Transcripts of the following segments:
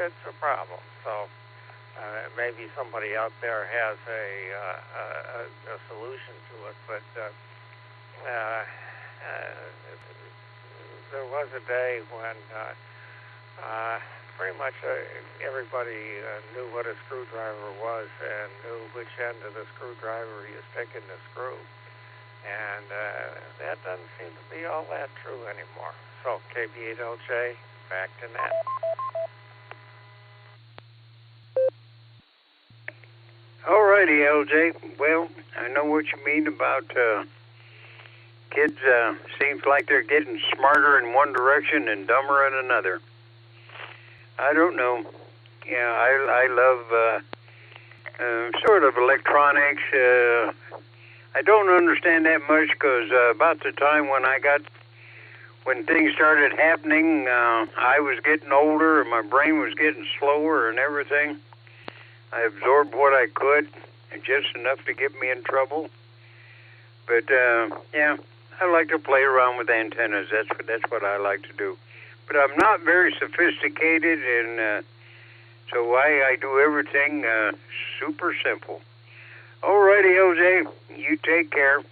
it's a problem. So maybe somebody out there has a solution to it, but there was a day when pretty much everybody knew what a screwdriver was and knew which end of the screwdriver you stick in the screw. And that doesn't seem to be all that true anymore. So, KB8LJ, back to net. All righty, LJ. Well, I know what you mean about kids. Seems like they're getting smarter in one direction and dumber in another. I don't know. Yeah, I love sort of electronics. I don't understand that much because about the time when things started happening, I was getting older and my brain was getting slower and everything. I absorbed what I could, just enough to get me in trouble. But yeah, I like to play around with antennas. That's what I like to do. But I'm not very sophisticated, and so I do everything super simple. Alrighty, LJ, you take care.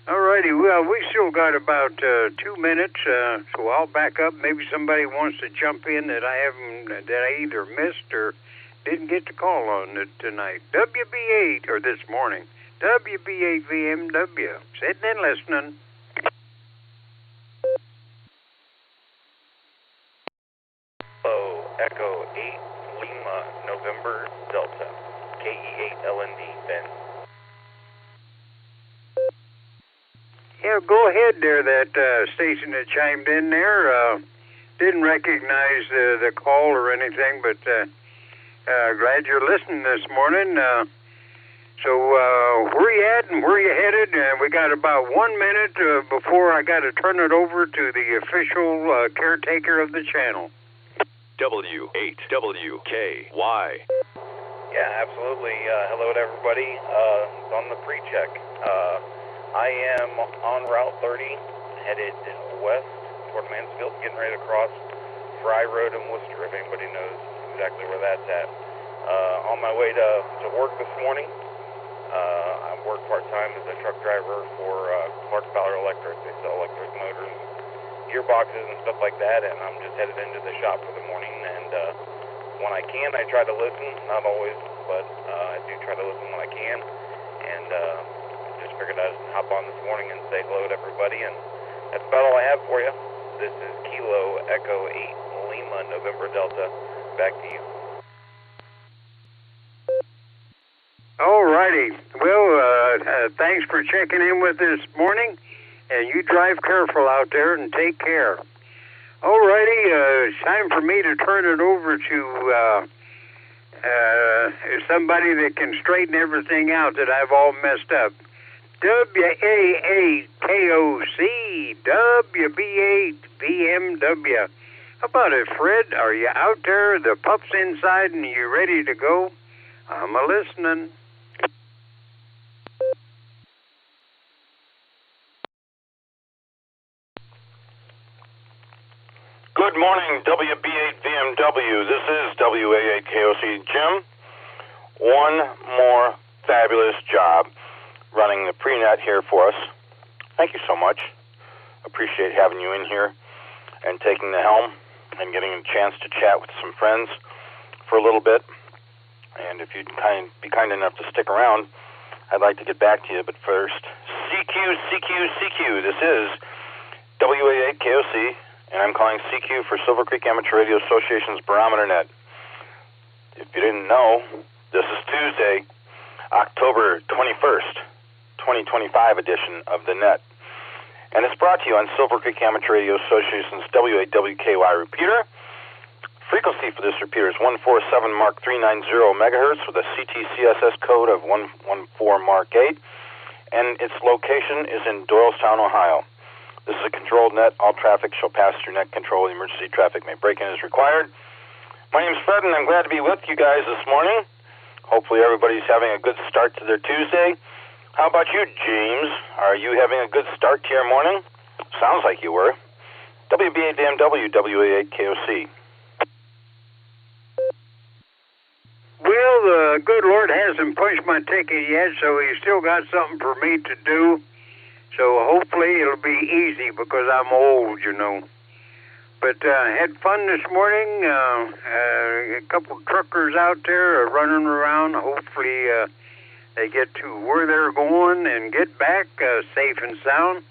Alrighty, well, we still got about 2 minutes, so I'll back up. Maybe somebody wants to jump in that I either missed or didn't get to call on it tonight. WB8, or this morning. WB8 VMW. Sitting and listening. Hello, Echo 8, Lima, November, Delta. KE8LND, Ben. Yeah, go ahead there, that station that chimed in there. Didn't recognize the call or anything, but glad you're listening this morning. So where you at and where you headed? We got about 1 minute before I got to turn it over to the official caretaker of the channel. W8WKY. Yeah, absolutely. Hello to everybody. On the pre-check, I am on Route 30, headed west toward Mansfield, getting ready to cross Fry Road in Worcester, if anybody knows exactly where that's at. On my way to work this morning. I work part-time as a truck driver for Clark Fowler Electric. They sell electric motors, gearboxes, and stuff like that, and I'm just headed into the shop for the morning. And when I can, I try to listen. Not always, but I do try to listen when I can. And just figured I'd hop on this morning and say hello to everybody. And that's about all I have for you. This is Kilo Echo 8 Lima November Delta. Back to you. All righty. Well, thanks for checking in with us this morning. And you drive careful out there and take care. All righty. It's time for me to turn it over to somebody that can straighten everything out that I've all messed up. WA8KOC, WB8 VMW. How about it, Fred? Are you out there? The pup's inside and you ready to go? I'm a-listening. Good morning, WB8 VMW. This is WA8KOC Jim. One more fabulous job running the pre-net here for us. Thank you so much. Appreciate having you in here and taking the helm and getting a chance to chat with some friends for a little bit. And if you'd be kind enough to stick around, I'd like to get back to you. But first, CQ. This is WA8KOC, and I'm calling CQ for Silvercreek Amateur Radio Association's Barometer Net. If you didn't know, this is Tuesday, October 21st, 2025 edition of the Net. And it's brought to you on Silvercreek Amateur Radio Association's WAWKY repeater. Frequency for this repeater is 147 Mark 390 megahertz with a CTCSS code of 114 Mark 8, and its location is in Doylestown, Ohio. This is a controlled net. All traffic shall pass through net control. Emergency traffic may break in as required. My name is Fred, and I'm glad to be with you guys this morning. Hopefully everybody's having a good start to their Tuesday. How about you, James? Are you having a good start to your morning? Sounds like you were. WB8DMW, WA8KOC. good Lord hasn't punched my ticket yet, so he's still got something for me to do. So hopefully it'll be easy because I'm old, you know. But had fun this morning. A couple truckers out there are running around. Hopefully they get to where they're going and get back safe and sound.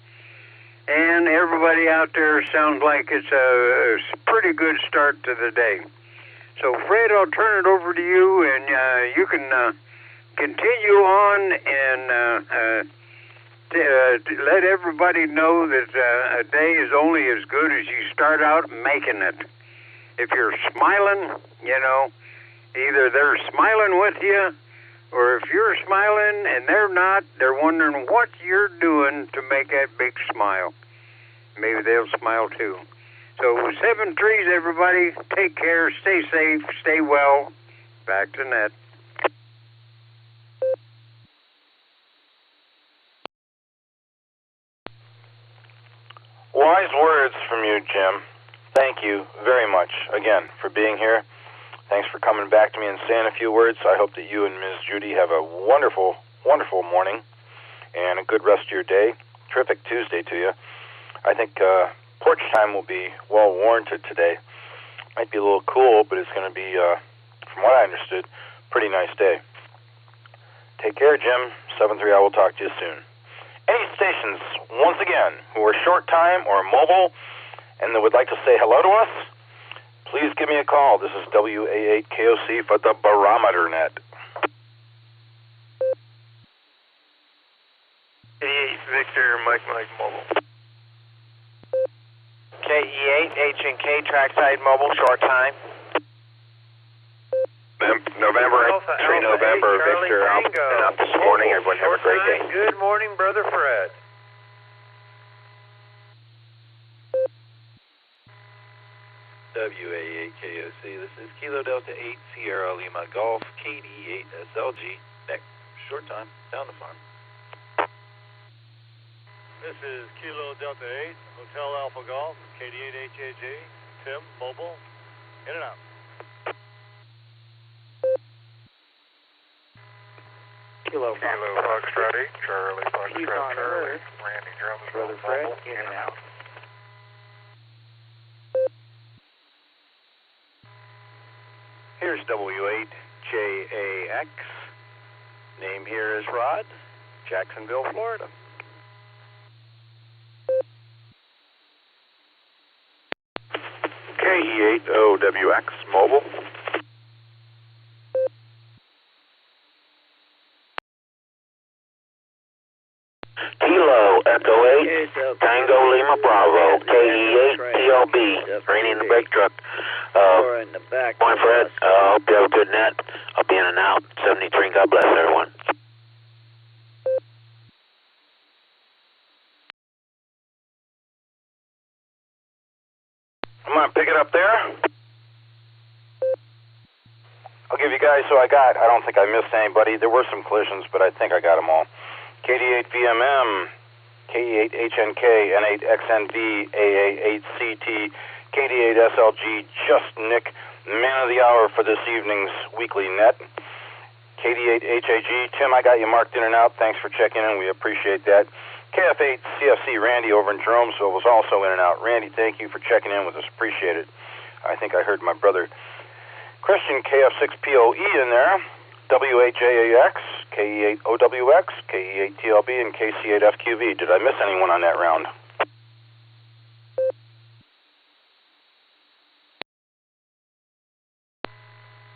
And everybody out there sounds like it's a pretty good start to the day. So, Fred, I'll turn it over to you, and you can continue on and let everybody know that a day is only as good as you start out making it. If you're smiling, you know, either they're smiling with you, or if you're smiling and they're not, they're wondering what you're doing to make that big smile. Maybe they'll smile too. So 7 trees, everybody. Take care. Stay safe. Stay well. Back to Net. Wise words from you, Jim. Thank you very much, again, for being here. Thanks for coming back to me and saying a few words. I hope that you and Ms. Judy have a wonderful, wonderful morning and a good rest of your day. Terrific Tuesday to you. I think porch time will be well warranted today. Might be a little cool, but it's going to be, from what I understood, pretty nice day. Take care, Jim. 7-3, I will talk to you soon. Any stations, once again, who are short time or mobile and that would like to say hello to us, please give me a call. This is WA8KOC for the Barometer Net. 88 Victor, Mike Mobile. KE8, H&K, trackside mobile, short time. November, 3 November, Victor, out this morning. Everyone have a great day. Good morning, Brother Fred. WA8KOC, this is Kilo Delta 8, Sierra Lima Golf, KD8 SLG, next short time, down the farm. This is Kilo Delta 8, Hotel Alpha Golf, KD8 HAG, Tim, mobile, in and out. Kilo Foxtrot 8, Charlie Foxtrot Charlie, Randy Drums, Brother Fred, in and out. Here's W8JAX, name here is Rod, Jacksonville, Florida. KE8OWX, mobile. Kilo Echo 8, Tango Lima Bravo, KE8 TLB, Rainy in the brake truck. Morning, Fred. Hope you have a good net. I'll be in and out. 73, God bless everyone. I'm going to pick it up there. I'll give you guys who I got. I don't think I missed anybody. There were some collisions, but I think I got them all. KD8 VMM, KE8HNK, N8XNV, AA8CT, KD8 SLG, Just Nick, man of the hour for this evening's weekly net. KD8 HAG, Tim, I got you marked in and out. Thanks for checking in. We appreciate that. KF8 CFC, Randy over in Jeromesville was also in and out. Randy, thank you for checking in with us. Appreciate it. I think I heard my brother Christian KF6POE in there. W8JAX, KE8OWX, KE8TLB, and KC8FQV. Did I miss anyone on that round?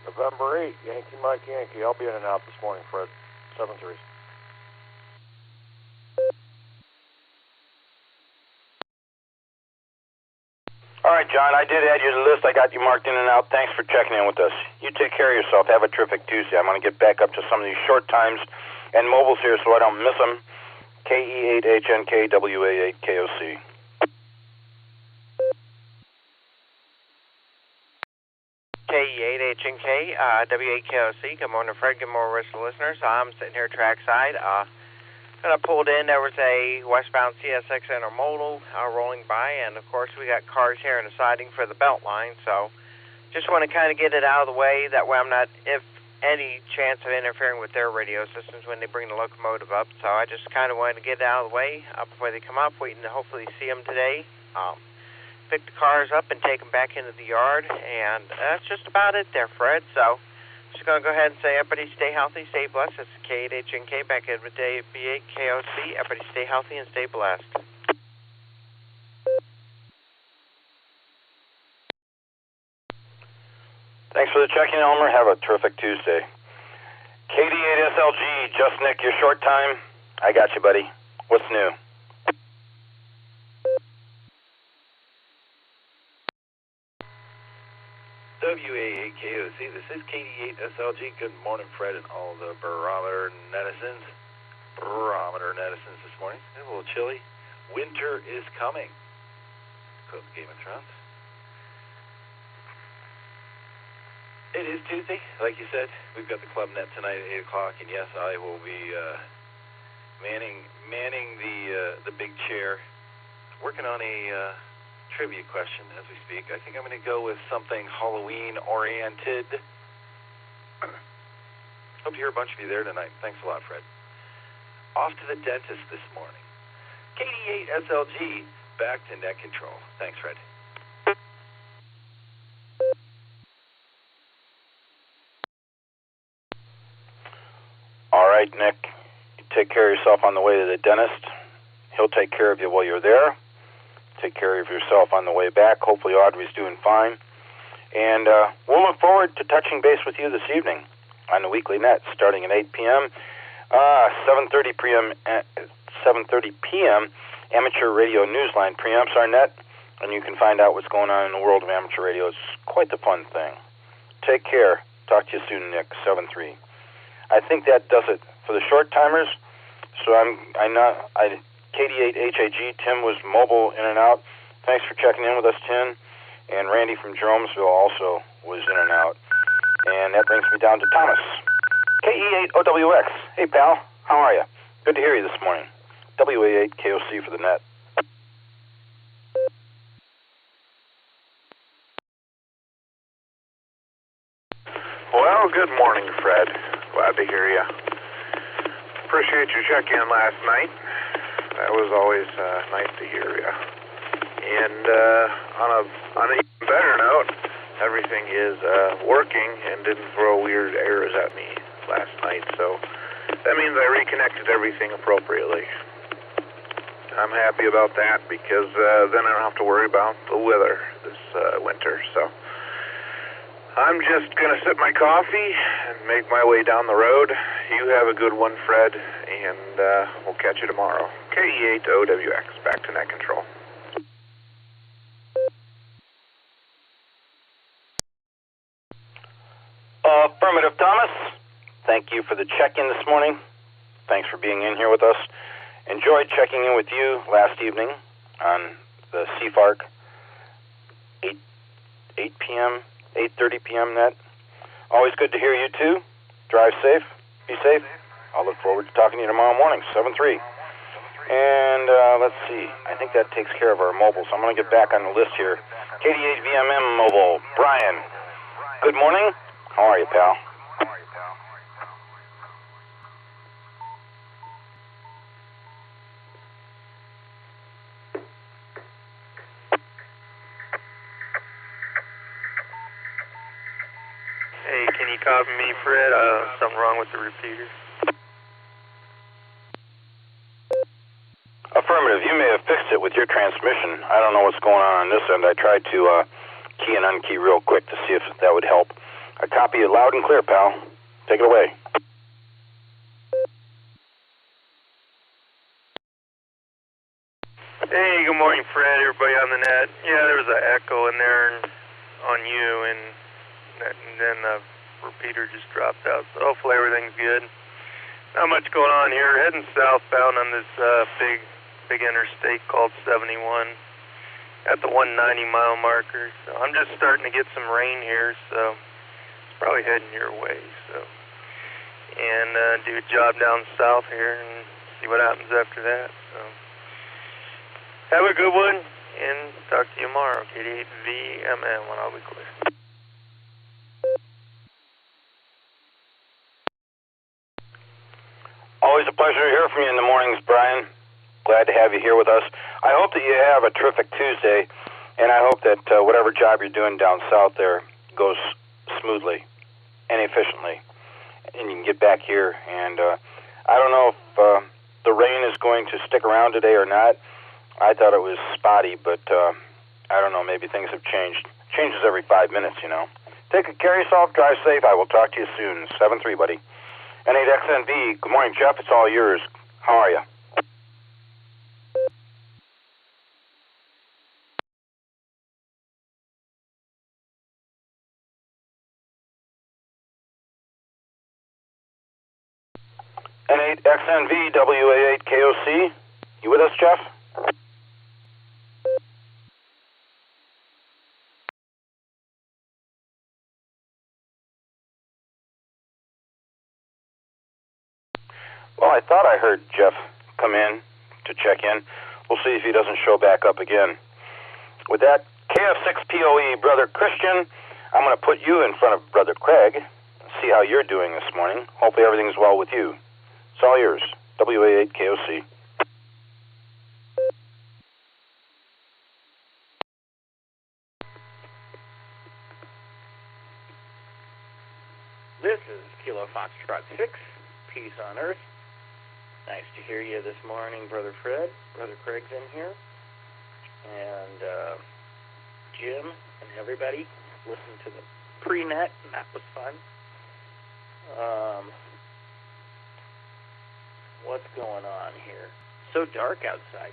November 8, Yankee Mike Yankee. I'll be in and out this morning, Fred. 7-3. All right, John, I did add you to the list. I got you marked in and out. Thanks for checking in with us. You take care of yourself. Have a terrific Tuesday. I'm going to get back up to some of these short times and mobiles here so I don't miss them. KE8HNK, WA8KOC. KE8HNK, W8KOC. Good morning, Fred. Good morning, rest of the listeners. I'm sitting here trackside. When I pulled in, there was a westbound CSX intermodal rolling by, and of course we got cars here in the siding for the belt line, so just want to kind of get it out of the way. That way I'm not, if any chance of interfering with their radio systems when they bring the locomotive up. So I just kind of wanted to get it out of the way before they come up, waiting to hopefully see them today. Pick the cars up and take them back into the yard, and that's just about it there, Fred. So just going to go ahead and say, everybody stay healthy, stay blessed. It's K8HNK back at B8 KOC. Everybody stay healthy and stay blessed. Thanks for the check-in, Elmer. Have a terrific Tuesday. KD8SLG, just Nick, your short time. I got you, buddy. What's new? WA8KOC, this is KD8SLG. Good morning, Fred, and all the Barometer netizens. This morning. It's a little chilly. Winter is coming. Quote the Game of Thrones. It is Tuesday, like you said. We've got the Club Net tonight at 8 o'clock, and yes, I will be manning the big chair, working on a trivia question as we speak. I think I'm going to go with something Halloween-oriented. Hope to hear a bunch of you there tonight. Thanks a lot, Fred. Off to the dentist this morning. KD8SLG, back to net control. Thanks, Fred. All right, Nick. You take care of yourself on the way to the dentist. He'll take care of you while you're there. Take care of yourself on the way back. Hopefully Audrey's doing fine. And we'll look forward to touching base with you this evening on the Weekly Net, starting at 8 p.m., 7:30 p.m., Amateur Radio Newsline preamps our net, and you can find out what's going on in the world of amateur radio. It's quite the fun thing. Take care. Talk to you soon, Nick. 7-3. I think that does it for the short timers. So KD8HAG, Tim was mobile in and out. Thanks for checking in with us, Tim. And Randy from Jeromesville also was in and out. And that brings me down to Thomas. KE8OWX. Hey, pal. How are you? Good to hear you this morning. WA8KOC for the net. Well, good morning, Fred. Glad to hear you. Appreciate your check-in last night. That was always nice to hear you. And on an even better note, everything is working and didn't throw weird errors at me last night. So that means I reconnected everything appropriately. I'm happy about that because then I don't have to worry about the weather this winter. So I'm just going to sip my coffee and make my way down the road. You have a good one, Fred, and we'll catch you tomorrow. KE8OWX, back to net control. Affirmative, Thomas. Thank you for the check-in this morning. Thanks for being in here with us. Enjoyed checking in with you last evening on the CFARC 8 p.m., 8:30 p.m. net. Always good to hear you too. Drive safe. Be safe. I'll look forward to talking to you tomorrow morning, 7-3. And let's see. I think that takes care of our mobile, so I'm going to get back on the list here. KD8VMM mobile. Brian. Good morning. How are you, pal? Hey, can you copy me, Fred? Something wrong with the repeater? Affirmative. You may have fixed it with your transmission. I don't know what's going on this end. I tried to key and unkey real quick to see if that would help. I copy it loud and clear, pal. Take it away. Hey, good morning, Fred, everybody on the net. Yeah, there was an echo in there on you, and then the repeater just dropped out. So hopefully everything's good. Not much going on here. Heading southbound on this big interstate called 71 at the 190-mile marker. So I'm just starting to get some rain here, so it's probably heading your way. So, and do a job down south here and see what happens after that. So have a good one, and talk to you tomorrow. KD8VMM when I'll be clear. Always a pleasure to hear from you in the mornings, Brian. Glad to have you here with us. I hope that you have a terrific Tuesday, and I hope that whatever job you're doing down south there goes smoothly and efficiently, and you can get back here. And I don't know if the rain is going to stick around today or not. I thought it was spotty, but I don't know. Maybe things have changed. Changes every 5 minutes, you know. Take good care of yourself. Drive safe. I will talk to you soon. 7-3, buddy. N8XNV. Good morning, Jeff. It's all yours. How are you? N8XNV WA8KOC. You with us, Jeff? Well, I thought I heard Jeff come in to check in. We'll see if he doesn't show back up again. With that, KF6POE, Brother Christian, I'm going to put you in front of Brother Craig and see how you're doing this morning. Hopefully everything's well with you. It's all yours. WA8KOC. This is Kilo Foxtrot 6, Peace on Earth. Nice to hear you this morning, Brother Fred. Brother Craig's in here. And Jim and everybody listened to the pre-net, and that was fun. What's going on here? So dark outside.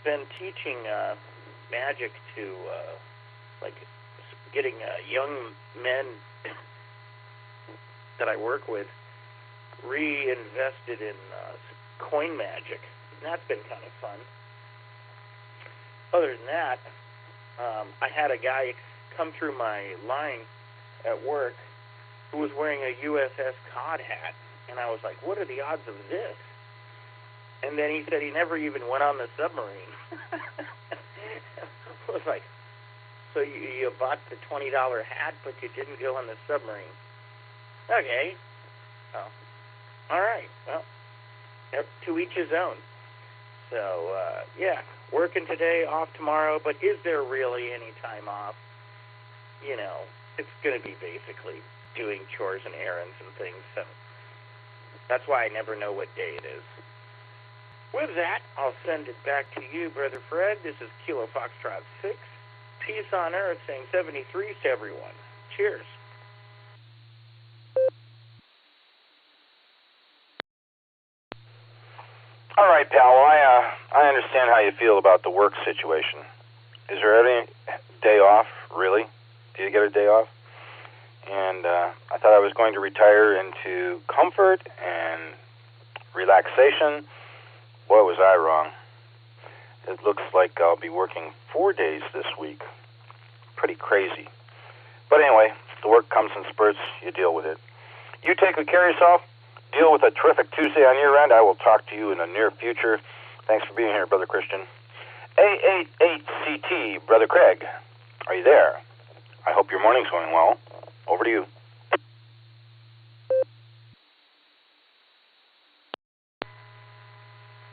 Been teaching magic to, getting young men that I work with reinvested in coin magic. And that's been kind of fun. Other than that, I had a guy come through my line at work who was wearing a USS Cod hat. And I was like, what are the odds of this? And then he said he never even went on the submarine. I was like, so you bought the $20 hat, but you didn't go on the submarine. Okay. Oh. All right. Well, to each his own. So, yeah, working today, off tomorrow, but is there really any time off? You know, it's going to be basically doing chores and errands and things, so that's why I never know what day it is. With that, I'll send it back to you, Brother Fred. This is Kilo Foxtrot 6. Peace on Earth, saying 73s to everyone. Cheers. All right, pal. Well, I understand how you feel about the work situation. Is there any day off, really? Do you get a day off? And I thought I was going to retire into comfort and relaxation. Boy, was I wrong. It looks like I'll be working 4 days this week. Pretty crazy. But anyway, the work comes in spurts. You deal with it. You take good care of yourself. Deal with a terrific Tuesday on your end. I will talk to you in the near future. Thanks for being here, Brother Christian. A88CT, Brother Craig. Are you there? I hope your morning's going well. Over to you.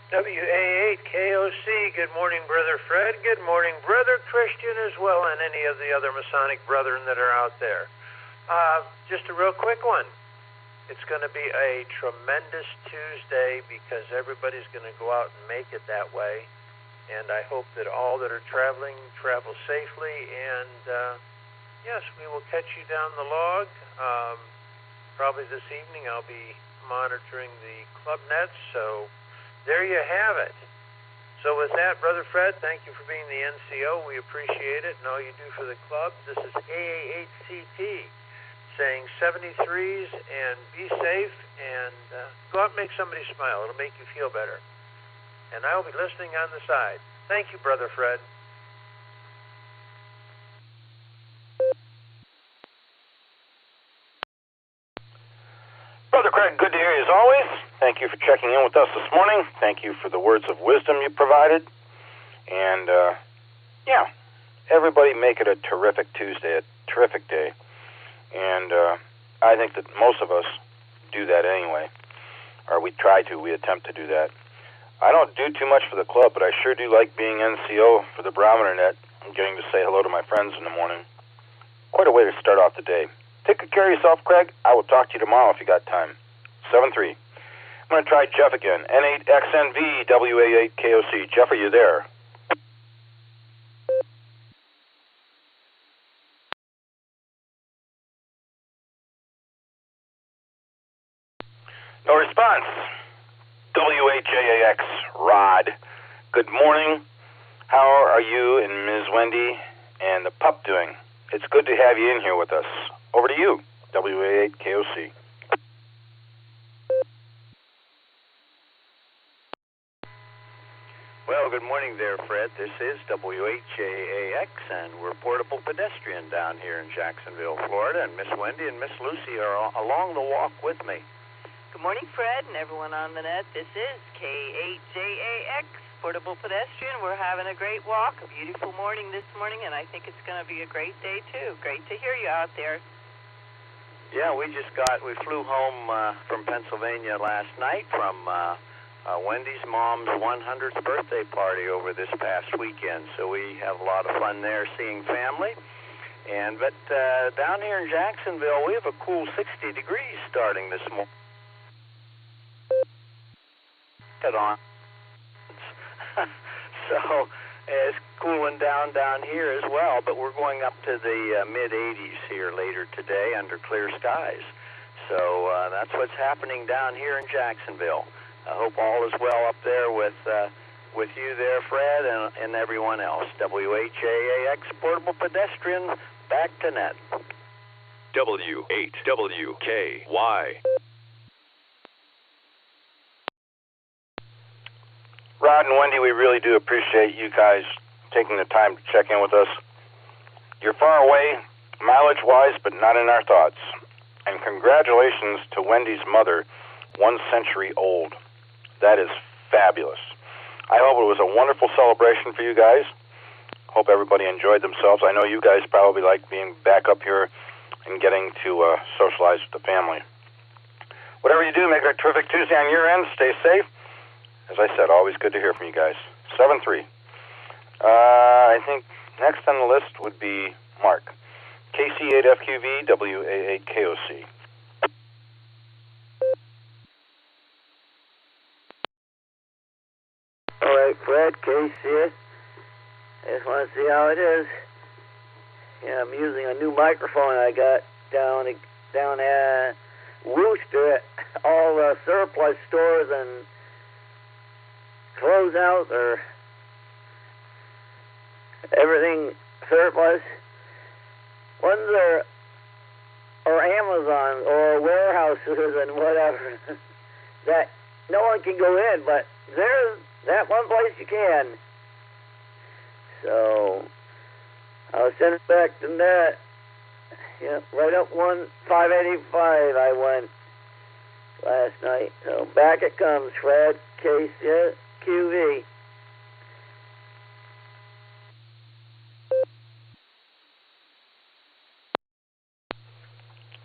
WA8KOC, good morning, Brother Fred. Good morning, Brother Christian, as well, and any of the other Masonic brethren that are out there. Just a real quick one. It's going to be a tremendous Tuesday because everybody's going to go out and make it that way. And I hope that all that are traveling travel safely. And yes, we will catch you down the log. Probably this evening I'll be monitoring the club nets. So there you have it. So with that, Brother Fred, thank you for being the NCO. We appreciate it and all you do for the club. This is AA8CT. Saying 73s and be safe and go out and make somebody smile. It'll make you feel better. And I will be listening on the side. Thank you, Brother Fred. Brother Craig, good to hear you as always. Thank you for checking in with us this morning. Thank you for the words of wisdom you provided. And, yeah, everybody make it a terrific Tuesday, a terrific day. And I think that most of us do that anyway. or we attempt to do that. I don't do too much for the club, but I sure do like being NCO for the Barometer Net and getting to say hello to my friends in the morning. Quite a way to start off the day. Take good care of yourself, Craig. I will talk to you tomorrow if you got time. 7-3. I'm going to try Jeff again. N8XNV WA8KOC. Jeff, are you there? No response. WHAAX, Rod. Good morning. How are you and Ms. Wendy and the pup doing? It's good to have you in here with us. Over to you, WA8KOC. Well, good morning there, Fred. This is WHAAX, and we're Portable Pedestrian down here in Jacksonville, Florida, and Miss Wendy and Miss Lucy are along the walk with me. Good morning, Fred, and everyone on the net. This is K8JAX, Portable Pedestrian. We're having a great walk, a beautiful morning this morning, and I think it's going to be a great day, too. Great to hear you out there. Yeah, we flew home from Pennsylvania last night from Wendy's mom's 100th birthday party over this past weekend, so we have a lot of fun there seeing family. But down here in Jacksonville, we have a cool 60 degrees starting this morning. So it's cooling down here as well, but we're going up to the mid-80s here later today under clear skies. So that's what's happening down here in Jacksonville. I hope all is well up there with you there, Fred, and everyone else. WHAAX Portable Pedestrian, back to net. W8WKY. Rod and Wendy, we really do appreciate you guys taking the time to check in with us. You're far away, mileage-wise, but not in our thoughts. And congratulations to Wendy's mother, 1 century old. That is fabulous. I hope it was a wonderful celebration for you guys. Hope everybody enjoyed themselves. I know you guys probably like being back up here and getting to socialize with the family. Whatever you do, make it a terrific Tuesday on your end. Stay safe. As I said, always good to hear from you guys. 7-3. I think next on the list would be Mark. KC8FQV, WA8KOC. All right, Fred, KC. I just want to see how it is. Yeah, I'm using a new microphone I got down at Worcester. All the surplus stores and closeouts or everything surplus. Ones or Amazon or warehouses and whatever that no one can go in, but there's that one place you can. So I'll send it back to net. Yeah, right up 585 I went last night. So back it comes, Fred. QV.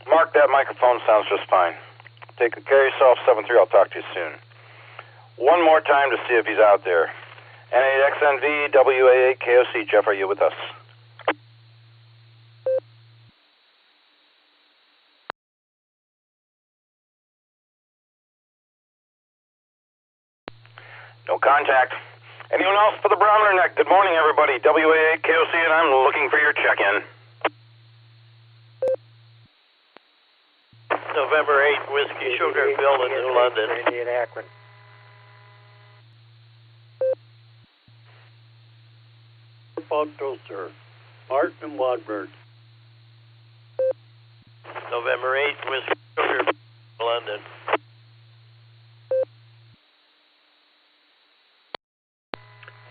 Mark, that microphone sounds just fine. Take good care of yourself. 7-3. I'll talk to you soon. One more time to see if he's out there. N8XNV WA8KOC. Jeff, are you with us? No contact. Anyone else for the Barometer Net? Good morning, everybody. WA8KOC, and I'm looking for your check-in. November 8th, Whiskey Sugar Bill in New London. In Akron. Foxtrot, Martin Wadburn. November 8th, Whiskey Sugar, London.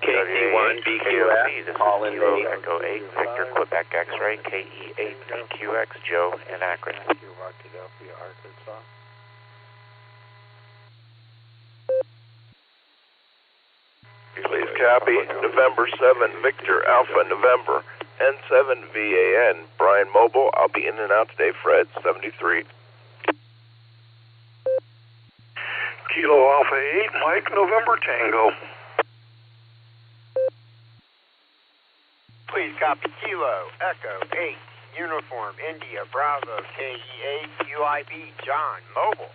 KT1BQX, call in Kilo Echo 8, Victor, Quebec X-Ray, KE8, BQX, Joe in Akron. Arkansas. Please copy. November 7, Victor Alpha, November, N7VAN, Brian Mobile. I'll be in and out today, Fred, 73. Kilo Alpha 8, Mike, November Tango. Please copy Kilo Echo 8, Uniform India Bravo KE8 UIB John Mobile.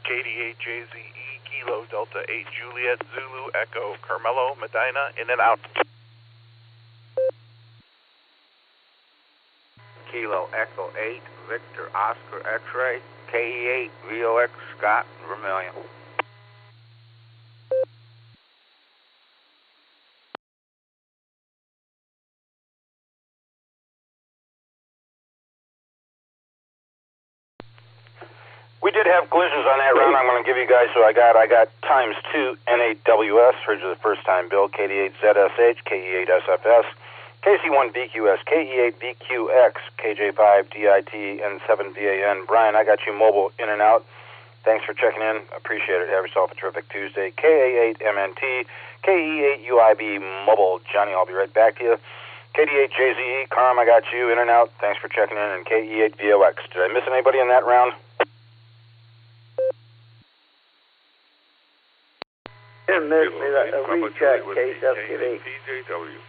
KD8JZE, Kilo Delta 8 Juliet Zulu Echo Carmelo Medina, in and out. Kilo Echo 8, Victor Oscar X-Ray, KE8 VOX Scott Vermilion. We did have collisions on that round. I'm going to give you guys who I got. I got ×2 N8WS for the first time build, KD8ZSH, KE8SFS, KC1BQS, KE8BQX, KJ5DIT, N7VAN. Brian, I got you mobile in and out. Thanks for checking in. Appreciate it. Have yourself a terrific Tuesday. KA8MNT, KE8UIB mobile. Johnny, I'll be right back to you. KD8JZE, Carm, I got you in and out. Thanks for checking in. And KE8VOX. Did I miss anybody in that round? Didn't miss me. A recheck, KSFTV. PJW.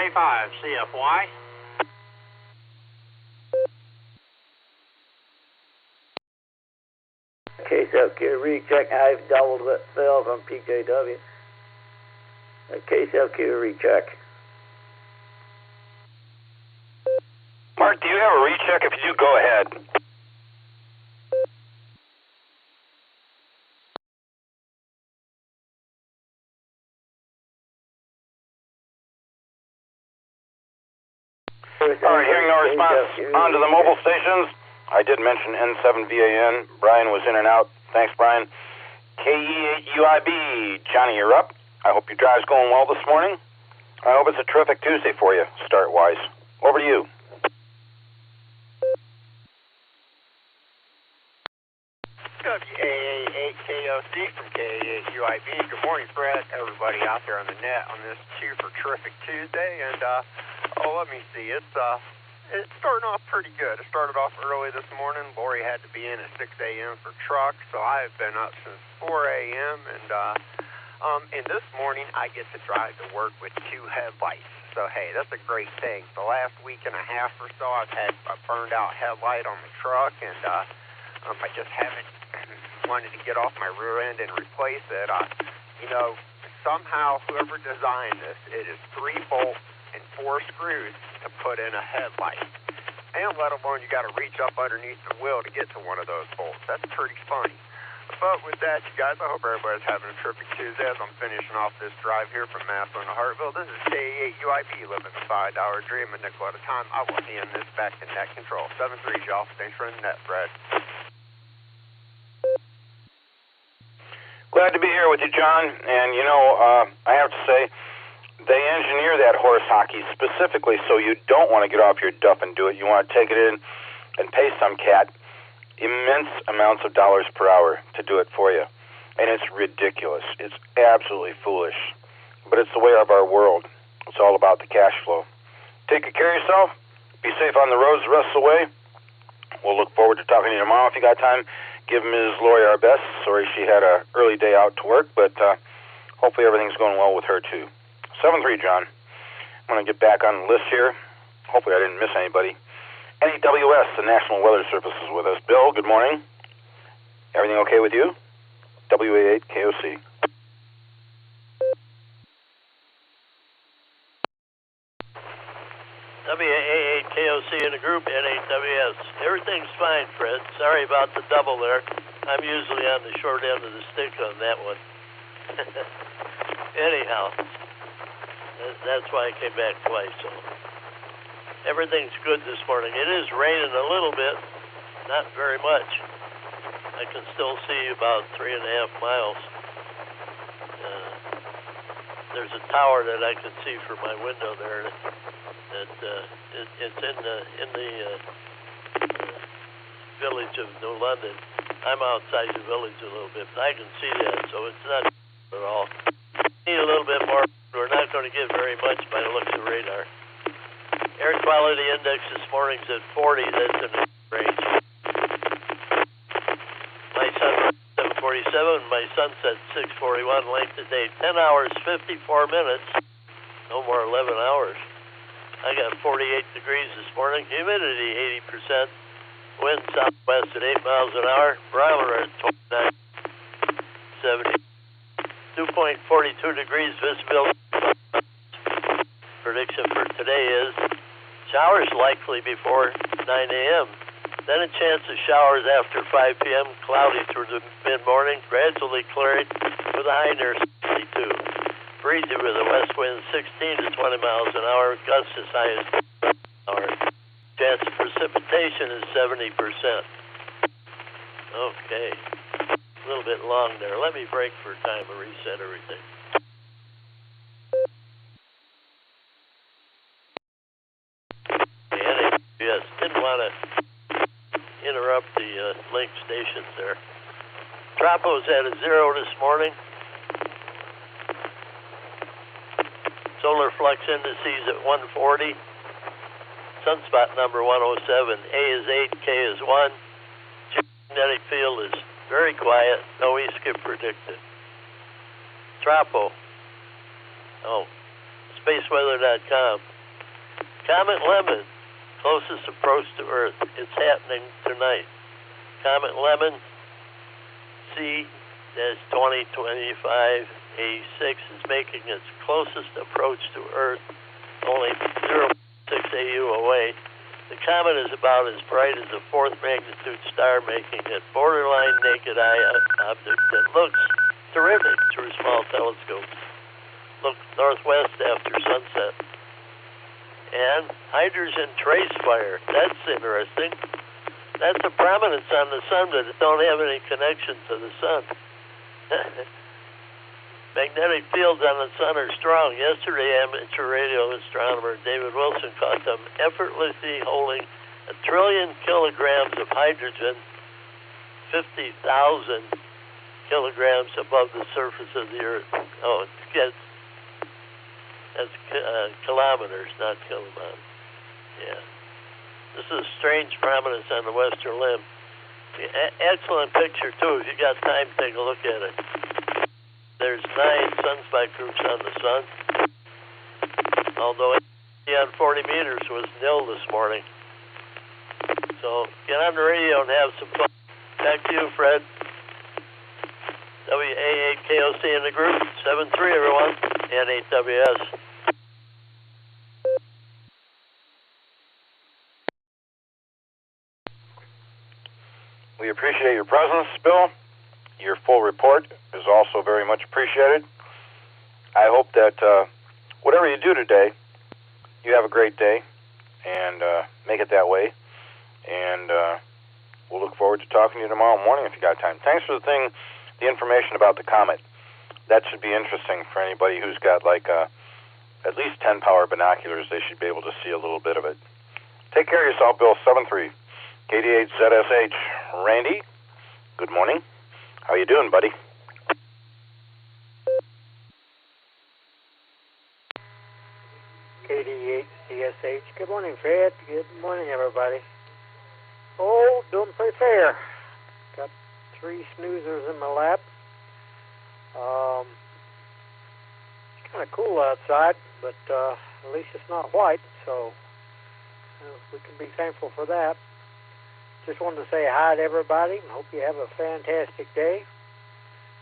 A5 CFY. KSFQ recheck. I've doubled what fell from PJW. KSFQ recheck. Mark, do you have a recheck? If you do, go ahead. All right, hearing no response on to the mobile stations. I did mention N7VAN. Brian was in and out. Thanks, Brian. KE8UIB. Johnny, you're up. I hope your drive's going well this morning. I hope it's a terrific Tuesday for you, start-wise. Over to you. WAA8KOC from KA8UIB. Good morning, Fred. Everybody out there on the net on this 2 for Terrific Tuesday. And, let me see. It's starting off pretty good. It started off early this morning. Lori had to be in at 6 a.m. for truck, so I've been up since 4 a.m. And this morning I get to drive to work with 2 headlights. So, hey, that's a great thing. The last week and a half or so, I've had a burned out headlight on the truck, and I just haven't wanted to get off my rear end and replace it. Somehow whoever designed this, it is 3 bolts and 4 screws to put in a headlight. And let alone you got to reach up underneath the wheel to get to one of those bolts. That's pretty funny. But with that, you guys, I hope everybody's having a terrific Tuesday as I'm finishing off this drive here from Massillon to Hartville. This is KA8UIB, living the $5 dream, a nickel at a time. I will hand this back to Net Control. 7-3, y'all. Thanks for the net, Fred. Glad to be here with you, John. And, I have to say, they engineer that horse hockey specifically so you don't want to get off your duff and do it. You want to take it in and pay some cat immense amounts of dollars per hour to do it for you. And it's ridiculous. It's absolutely foolish. But it's the way of our world. It's all about the cash flow. Take good care of yourself. Be safe on the roads the rest of the way. We'll look forward to talking to you tomorrow if you got time. Give Ms. Lori our best. Sorry she had an early day out to work, but hopefully everything's going well with her too. 7-3, John. I'm going to get back on the list here. Hopefully I didn't miss anybody. NEWS, the National Weather Service, is with us. Bill, good morning. Everything okay with you? WA8KOC. WA8KOC in the group, N8WS. Everything's fine, Fred. Sorry about the double there. I'm usually on the short end of the stick on that one. Anyhow, that's why I came back twice. So everything's good this morning. It is raining a little bit, not very much. I can still see about 3.5 miles. There's a tower that I can see from my window there. It's in the village of New London. I'm outside the village a little bit, but I can see that, so it's not at all. need a little bit more. We're not going to get very much by the looks of radar. Air quality index this morning's at 40. That's in the range. My sunset 747. My sunset 6:41. Length of day 10 hours 54 minutes. No more 11 hours. I got 48 degrees this morning. Humidity 80%. Wind southwest at 8 miles an hour. Barometer at 29. 70. 2.42 degrees visibility. Prediction for today is showers likely before 9 a.m. Then a chance of showers after 5 p.m. Cloudy through the mid-morning, gradually clearing with a high near 62. Breezy with a west wind 16 to 20 miles an hour, gusts as high as 10 miles an hour. Chance of precipitation is 70%. Okay. A little bit long there. Let me break for time and reset everything. Yes, didn't want to interrupt the link stations there. Tropo's at a 0 this morning. Solar flux indices at 140. Sunspot number 107. A is 8, K is 1. Magnetic field is very quiet. No E-skip predicted. Tropo. Oh, spaceweather.com. Comet Lemon. Closest approach to Earth. It's happening tonight. Comet Lemon C-2025A6 is making its closest approach to Earth, only 0.6 AU away. The comet is about as bright as a fourth magnitude star, making it borderline naked eye object that looks terrific through small telescopes. Look northwest after sunset. And hydrogen trace fire. That's interesting. That's a prominence on the sun, but it don't have any connection to the sun. Magnetic fields on the sun are strong. Yesterday, amateur radio astronomer David Wilson caught them effortlessly holding 1 trillion kilograms of hydrogen, 50,000 kilograms above the surface of the Earth. Oh, that's kilometers, not kilometers. Yeah. This is a strange prominence on the western limb. Excellent picture, too. If you got time, take a look at it. There's 9 sunspot groups on the sun, although on 40 meters was nil this morning. So get on the radio and have some fun. Back to you, Fred. WA8KOC in the group, 7-3 everyone, and 8WS. We appreciate your presence, Bill. Your full report is also very much appreciated. I hope that whatever you do today, you have a great day, and make it that way. And we'll look forward to talking to you tomorrow morning if you got time. Thanks for the information about the comet. That should be interesting for anybody who's got like at least 10 power binoculars. They should be able to see a little bit of it. Take care of yourself, Bill. 7-3. KD8ZSH. Randy, good morning. How you doing, buddy? KD8CSH. Good morning, Fred. Good morning, everybody. Oh, doing pretty fair. Got 3 snoozers in my lap. It's kind of cool outside, but at least it's not white, so we can be thankful for that. Just wanted to say hi to everybody and hope you have a fantastic day.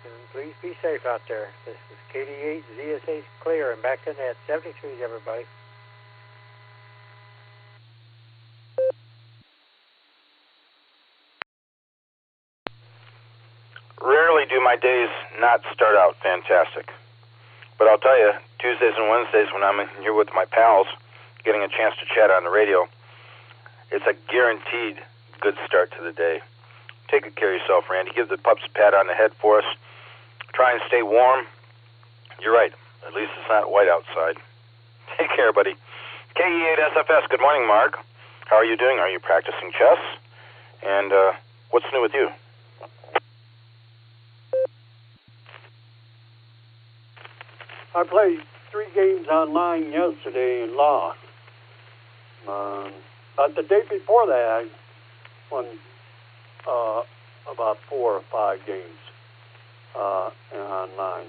And please be safe out there. This is KD8ZSH Clear and back to net. 73, everybody. Rarely do my days not start out fantastic. But I'll tell you, Tuesdays and Wednesdays when I'm here with my pals, getting a chance to chat on the radio, it's a guaranteed good start to the day. Take good care of yourself, Randy. Give the pups a pat on the head for us. Try and stay warm. You're right. At least it's not white outside. Take care, buddy. KE8SFS, good morning, Mark. How are you doing? Are you practicing chess? And what's new with you? I played 3 games online yesterday and lost. But the day before that, I won about 4 or 5 games online.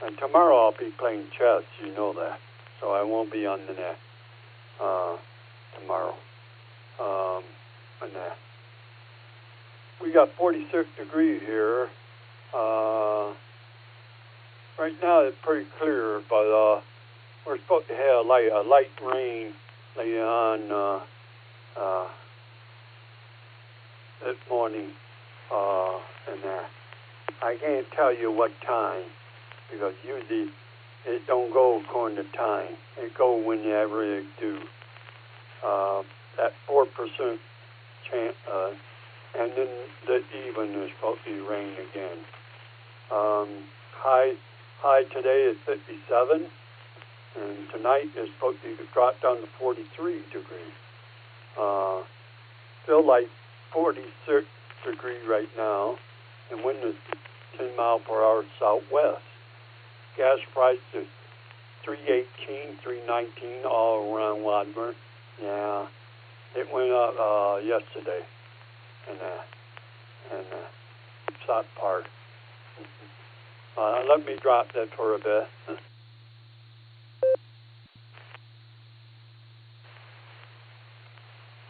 And tomorrow I'll be playing chess, you know that. So I won't be on the net tomorrow. And that. We got 46 degrees here. Right now it's pretty clear, but we're supposed to have a light rain later on this morning. And I can't tell you what time, because usually it don't go according to time. It go whenever it do. That 4% chance, and then the even is supposed to be rain again. High today is 57, and tonight is supposed to drop down to 43 degrees. Still like 46 degrees right now, and wind is 10 miles per hour southwest. Gas price is $3.18, $3.19 all around Wadmer. Yeah, it went up yesterday, and South Park. Let me drop that for a bit.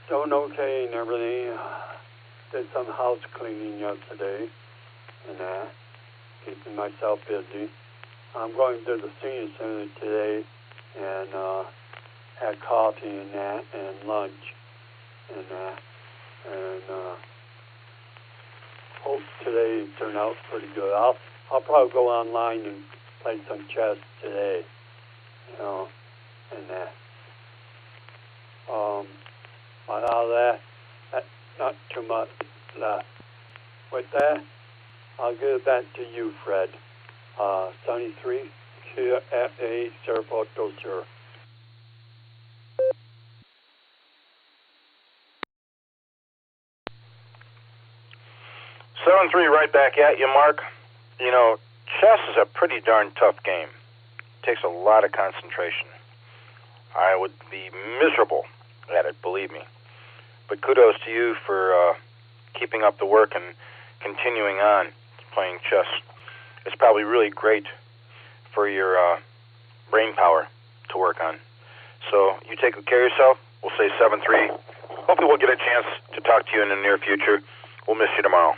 Doing okay and everything. Did some house cleaning yesterday, and keeping myself busy. I'm going to the senior center today, and had coffee and that, and lunch, and hope today turned out pretty good. I'll probably go online and play some chess today, you know, and that. Out of that's not too much left. With that, I'll give it back to you, Fred. 73 QFA Airport Dozier. 7-3 right back at you, Mark. You know, chess is a pretty darn tough game. It takes a lot of concentration. I would be miserable at it, believe me. But kudos to you for keeping up the work and continuing on playing chess. It's probably really great for your brain power to work on. So you take good care of yourself. We'll say 7-3. Hopefully we'll get a chance to talk to you in the near future. We'll miss you tomorrow.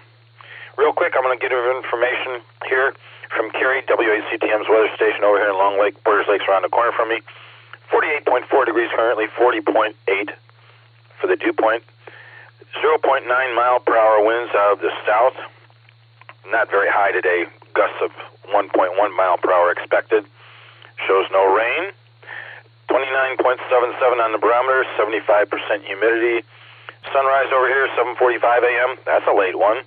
Real quick, I'm going to get information here from Kerry, WACTM's weather station over here in Long Lake. Borders Lake's around the corner from me. 48.4 degrees currently, 40.8 for the dew point. 0.9 mile per hour winds out of the south. Not very high today. Gusts of 1.1 mile per hour expected. Shows no rain. 29.77 on the barometer, 75% humidity. Sunrise over here, 7:45 a.m. That's a late one.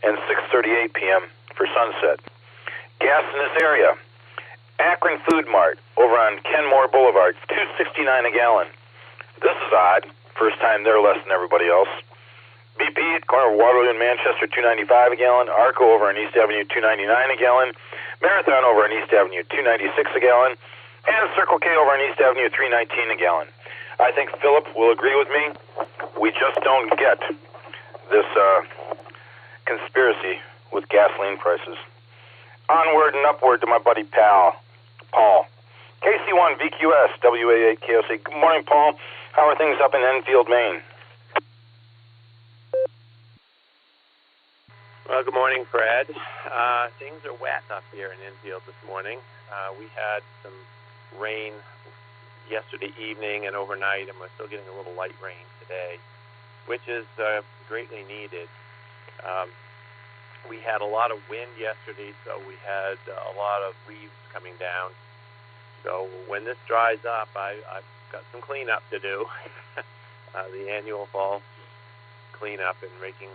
And 6:38 p.m. for sunset. Gas in this area. Akron Food Mart over on Kenmore Boulevard, $2.69 a gallon. This is odd. First time they're less than everybody else. BP at corner of Waterloo and Manchester, $2.95 a gallon. Arco over on East Avenue, $2.99 a gallon. Marathon over on East Avenue, $2.96 a gallon. And Circle K over on East Avenue, $3.19 a gallon. I think Philip will agree with me. We just don't get this conspiracy with gasoline prices. Onward and upward to my buddy Paul. KC1 VQS WA8 KOC. Good morning, Paul. How are things up in Enfield, Maine? Well, good morning, Fred. Things are wet up here in Enfield this morning. We had some rain yesterday evening and overnight, and we're still getting a little light rain today, which is greatly needed. We had a lot of wind yesterday, so we had a lot of leaves coming down. So when this dries up, I've got some cleanup to do. The annual fall cleanup and raking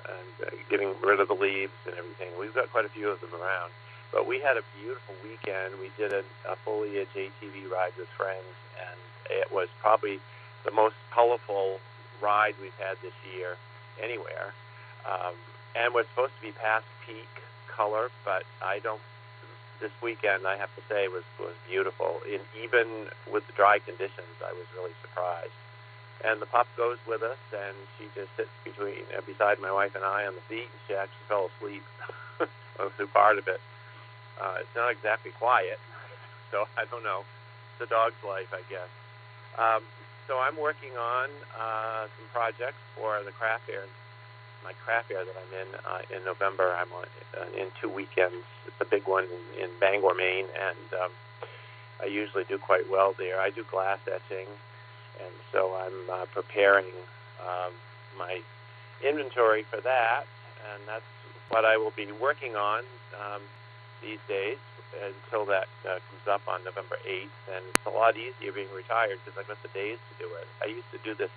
and getting rid of the leaves and everything. We've got quite a few of them around. But we had a beautiful weekend. We did a foliage ATV ride with friends, and it was probably the most colorful ride we've had this year anywhere. And we're supposed to be past peak color, but this weekend, I have to say, was beautiful. Even with the dry conditions, I was really surprised. And the pup goes with us, and she just sits beside my wife and I on the seat, and she actually fell asleep through part of it. It's not exactly quiet, so I don't know. It's a dog's life, I guess. So I'm working on some projects for the craft fair. My craft fair that I'm in November. I'm on in 2 weekends. It's a big one in Bangor, Maine, and I usually do quite well there. I do glass etching, and so I'm preparing my inventory for that, and that's what I will be working on these days until that comes up on November 8th. And it's a lot easier being retired because I've got the days to do it. I used to do this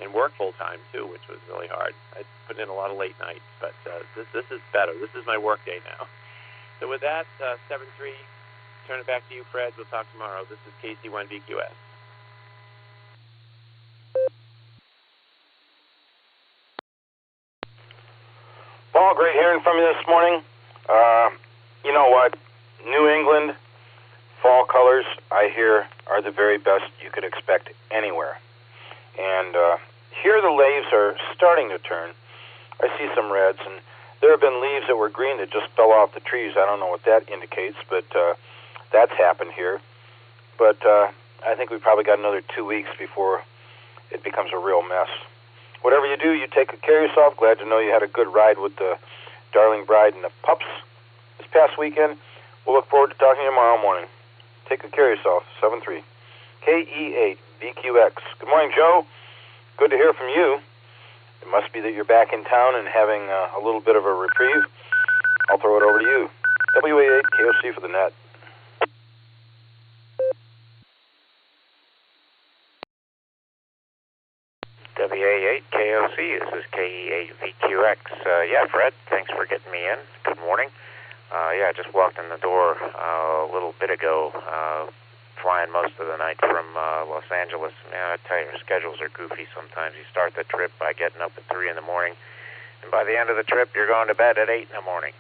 and work full time too, which was really hard. I put in a lot of late nights, but this is better. This is my work day now. So with that, 7-3, turn it back to you, Fred. We'll talk tomorrow. This is KC1VQS. Paul, great hearing from you this morning. You know what? New England fall colors, I hear, are the very best you could expect anywhere. And here the leaves are starting to turn. I see some reds, and there have been leaves that were green that just fell off the trees. I don't know what that indicates, but that's happened here. But I think we've probably got another 2 weeks before it becomes a real mess. Whatever you do, you take good care of yourself. Glad to know you had a good ride with the darling bride and the pups this past weekend. We'll look forward to talking to you tomorrow morning. Take good care of yourself. 7-3. KE8VQX. Good morning, Joe. Good to hear from you. It must be that you're back in town and having a little bit of a reprieve. I'll throw it over to you. WA8KOC for the net. WA8KOC, this is KE8VQX. Yeah, Fred, thanks for getting me in. Good morning. Yeah, I just walked in the door a little bit ago, flying most of the night from Los Angeles. Man, I tell you, schedules are goofy sometimes. You start the trip by getting up at 3 in the morning, and by the end of the trip, you're going to bed at 8 in the morning.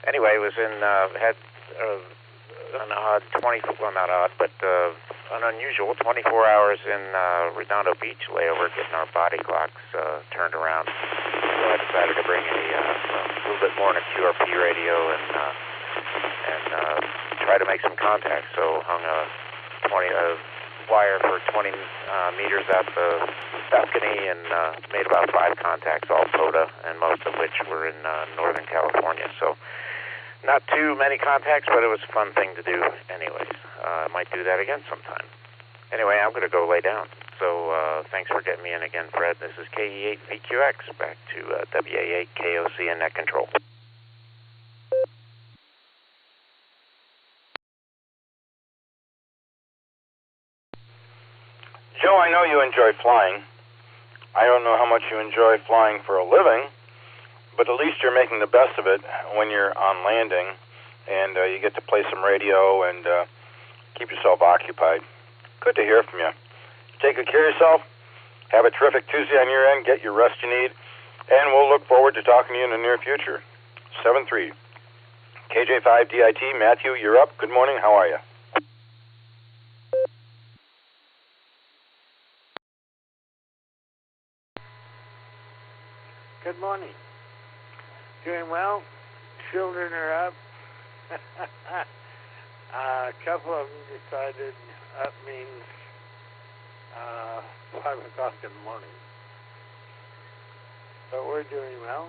Anyway, was had an odd 24, well, not odd, but an unusual 24 hours in Redondo Beach layover, getting our body clocks turned around. So I decided to bring a little bit more in a QRP radio and try to make some contacts. So hung a wire for 20 meters out the balcony and made about 5 contacts, all POTA, and most of which were in Northern California. So not too many contacts, but it was a fun thing to do anyways. I might do that again sometime. Anyway, I'm going to go lay down. So thanks for getting me in again, Fred. This is KE8VQX, back to WA8KOC and Net Control. Joe, I know you enjoy flying. I don't know how much you enjoy flying for a living, but at least you're making the best of it when you're on landing, and you get to play some radio and keep yourself occupied. Good to hear from you. Take good care of yourself. Have a terrific Tuesday on your end. Get your rest you need, and we'll look forward to talking to you in the near future. 7-3. KJ5DIT, Matthew, you're up. Good morning. How are you? Good morning. Doing well. Children are up. A couple of them decided up means 5 o'clock in the morning. But we're doing well.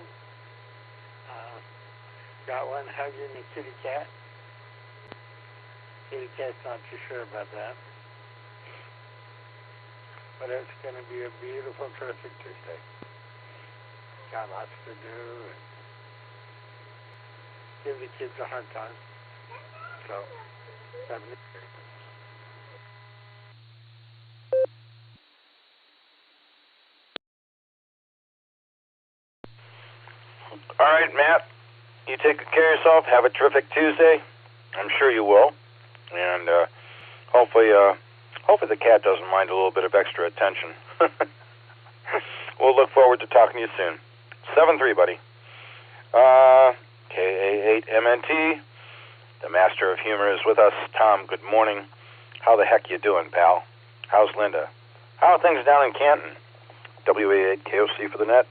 Got one hugging a kitty cat. Kitty cat's not too sure about that. But it's going to be a beautiful, terrific Tuesday. Got lots to do and give the kids a hard time. So, that's it. All right, Matt, you take good care of yourself. Have a terrific Tuesday. I'm sure you will. And hopefully the cat doesn't mind a little bit of extra attention. We'll look forward to talking to you soon. 7-3, buddy. KA8MNT. The master of humor is with us. Tom, good morning. How the heck you doing, pal? How's Linda? How are things down in Canton? WA8KOC for the net.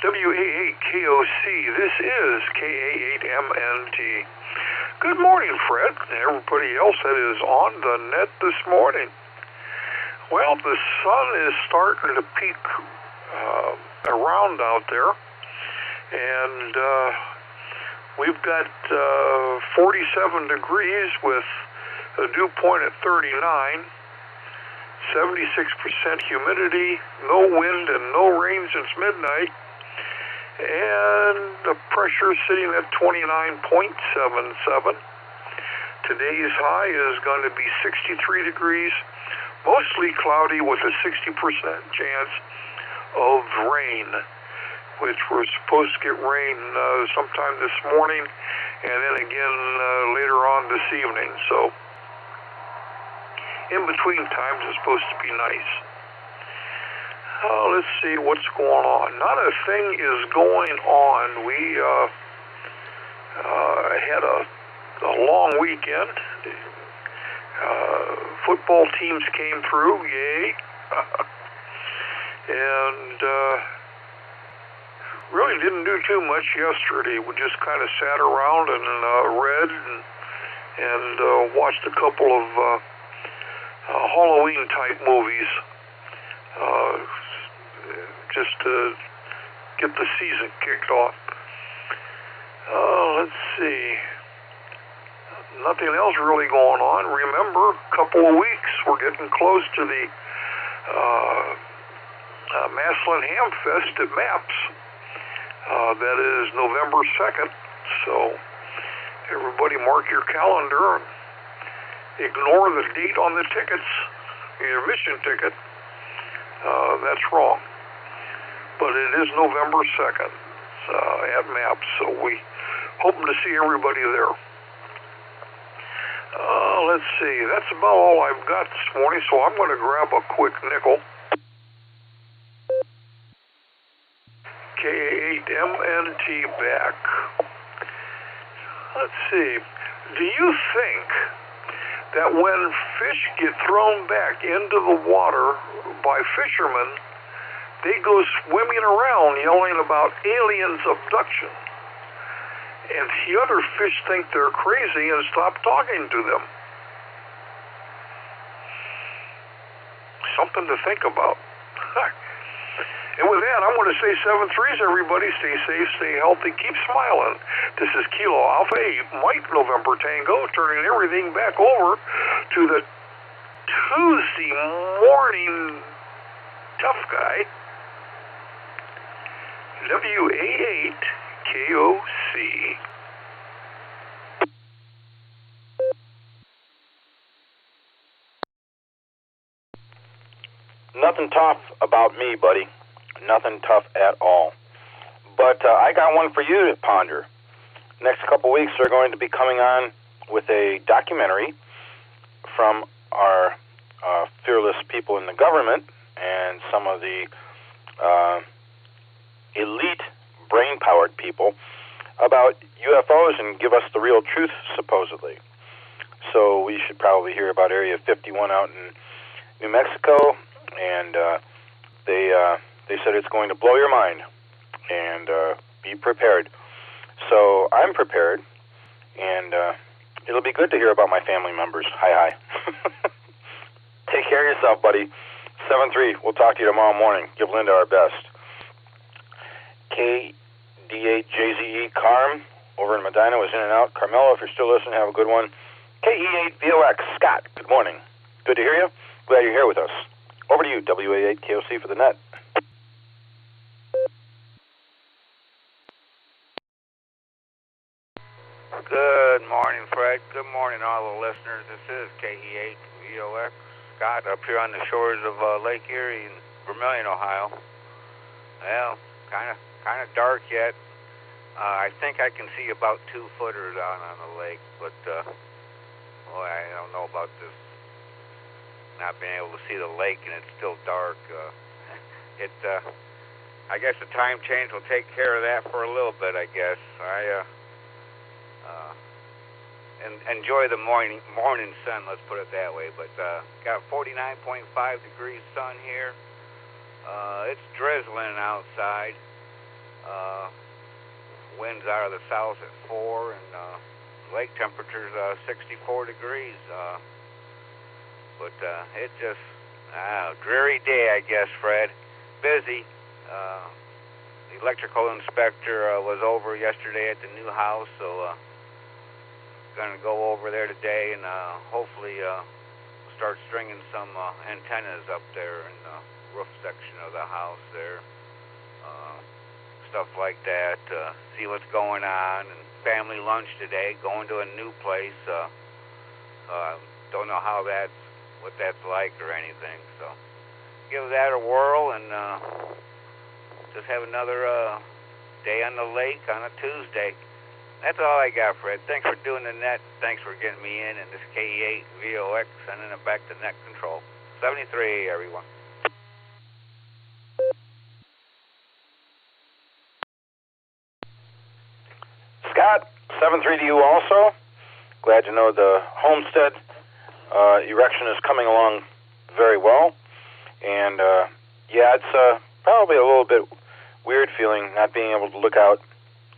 WA8KOC, this is KA8MNT. Good morning, Fred, and everybody else that is on the net this morning. Well, the sun is starting to peak around out there, and we've got 47 degrees with a dew point at 39, 76% humidity, no wind and no rain since midnight, and the pressure sitting at 29.77. Today's high is going to be 63 degrees, mostly cloudy with a 60% chance of rain, which we're supposed to get rain sometime this morning and then again later on this evening. So in between times is supposed to be nice. Let's see what's going on. Not a thing is going on. We had a long weekend. Football teams came through, yay. And really didn't do too much yesterday. We just kind of sat around and read and watched a couple of Halloween-type movies just to get the season kicked off. Let's see. Nothing else really going on. Remember, a couple of weeks, we're getting close to the Maslin Ham Fest at MAPS. That is November 2nd. So everybody mark your calendar. Ignore the date on the tickets, your admission ticket. That's wrong. But it is November 2nd at MAPS, so we hoping to see everybody there. Let's see, that's about all I've got this morning, so I'm going to grab a quick nickel. KA8MNT back. Let's see, do you think that when fish get thrown back into the water by fishermen, they go swimming around yelling about aliens abduction, and the other fish think they're crazy and stop talking to them? Something to think about. And with that, I'm going to say 7-3s, everybody. Stay safe, stay healthy, keep smiling. This is Kilo Alpha 8, Mike November Tango, turning everything back over to the Tuesday morning tough guy, WA8KOC. Nothing tough about me, buddy. Nothing tough at all. But I got one for you to ponder. Next couple weeks, they're going to be coming on with a documentary from our fearless people in the government and some of the elite brain-powered people about UFOs and give us the real truth, supposedly. So we should probably hear about Area 51 out in New Mexico, and they said it's going to blow your mind, and be prepared. So I'm prepared, and it'll be good to hear about my family members. Hi. Take care of yourself, buddy. 7-3, we'll talk to you tomorrow morning. Give Linda our best. KD8JZE Carm over in Medina was in and out. Carmelo, if you're still listening, have a good one. KE8VOX Scott, good morning. Good to hear you. Glad you're here with us. Over to you, WA8KOC for the net. Good morning, Fred. Good morning, all the listeners. This is KE8VOX Scott up here on the shores of Lake Erie in Vermilion, Ohio. Well, kind of dark yet. I think I can see about 2-footers out on the lake, but boy, I don't know about this. Not being able to see the lake and it's still dark. I guess the time change will take care of that for a little bit, I guess. Enjoy the morning sun, let's put it that way. But got 49.5 degrees sun here. It's drizzling outside. Winds out of the south at 4, and lake temperature's 64 degrees. But it just dreary day, I guess, Fred. Busy. The electrical inspector was over yesterday at the new house, so going to go over there today and hopefully start stringing some antennas up there in the roof section of the house there. Stuff like that. See what's going on. And family lunch today. Going to a new place. Don't know what that's like or anything. So give that a whirl and just have another day on the lake on a Tuesday. That's all I got, Fred. Thanks for doing the net. Thanks for getting me in. And this KE8 VOX sending it back to net control. 73, everyone. Scott, 73 to you also. Glad to know the homestead erection is coming along very well. And, yeah, it's probably a little bit weird feeling not being able to look out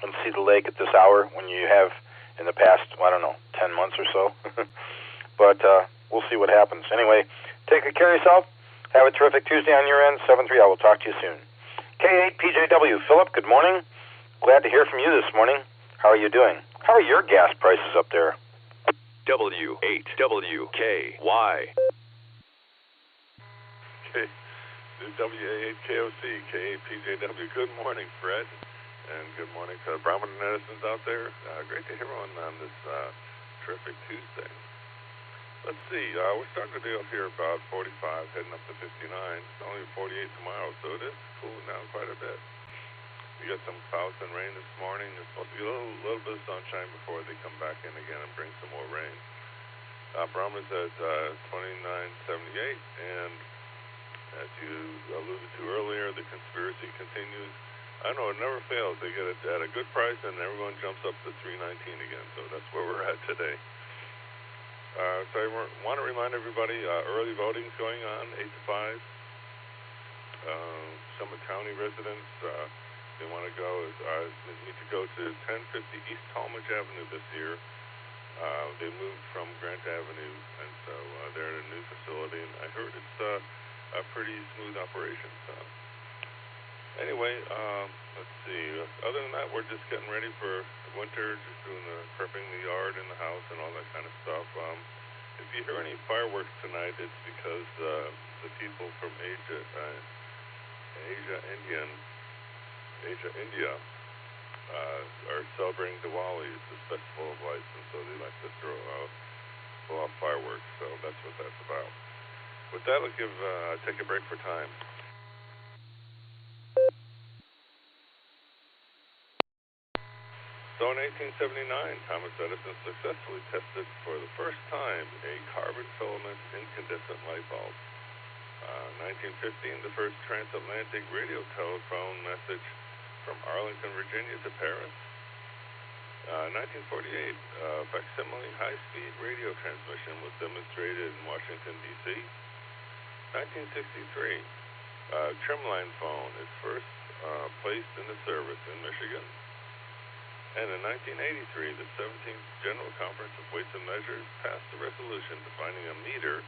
and see the lake at this hour when you have in the past, I don't know, 10 months or so. But we'll see what happens. Anyway, take good care of yourself. Have a terrific Tuesday on your end. 7-3, I will talk to you soon. K8 PJW, Philip, good morning. Glad to hear from you this morning. How are you doing? How are your gas prices up there? W8WKY. WA8KOC, K8PJW. Good morning, Fred. And good morning to the Barometer Netizens out there. Great to hear on this terrific Tuesday. Let's see, we're starting to do up here about 45, heading up to 59. It's only 48 tomorrow, so it is cooling down quite a bit. We got some clouds and rain this morning. There's supposed to be a little bit of sunshine before they come back in again and bring some more rain. Barometer's at 2978, and as you alluded to earlier, the conspiracy continues. I know it never fails. They get it at a good price, and everyone jumps up to 319 again. So that's where we're at today. So I want to remind everybody, early voting's going on, 8 to 5. Summit County residents, they want to go. Need to go to 1050 East Talmadge Avenue this year. They moved from Grant Avenue, and so they're at a new facility. And I heard it's a pretty smooth operation. So. Anyway, let's see. Other than that, we're just getting ready for winter, just doing prepping the yard and the house and all that kind of stuff. If you hear any fireworks tonight, it's because the people from Asia, India, are celebrating Diwali. It's the festival of lights, and so they like to blow off fireworks. So that's what that's about. With that, let's take a break for time. So in 1879, Thomas Edison successfully tested for the first time a carbon filament incandescent light bulb. 1915, the first transatlantic radio telephone message from Arlington, Virginia to Paris. 1948, facsimile high-speed radio transmission was demonstrated in Washington, D.C. 1963, trimline phone is first placed into service in Michigan. And in 1983, the 17th General Conference of Weights and Measures passed a resolution defining a meter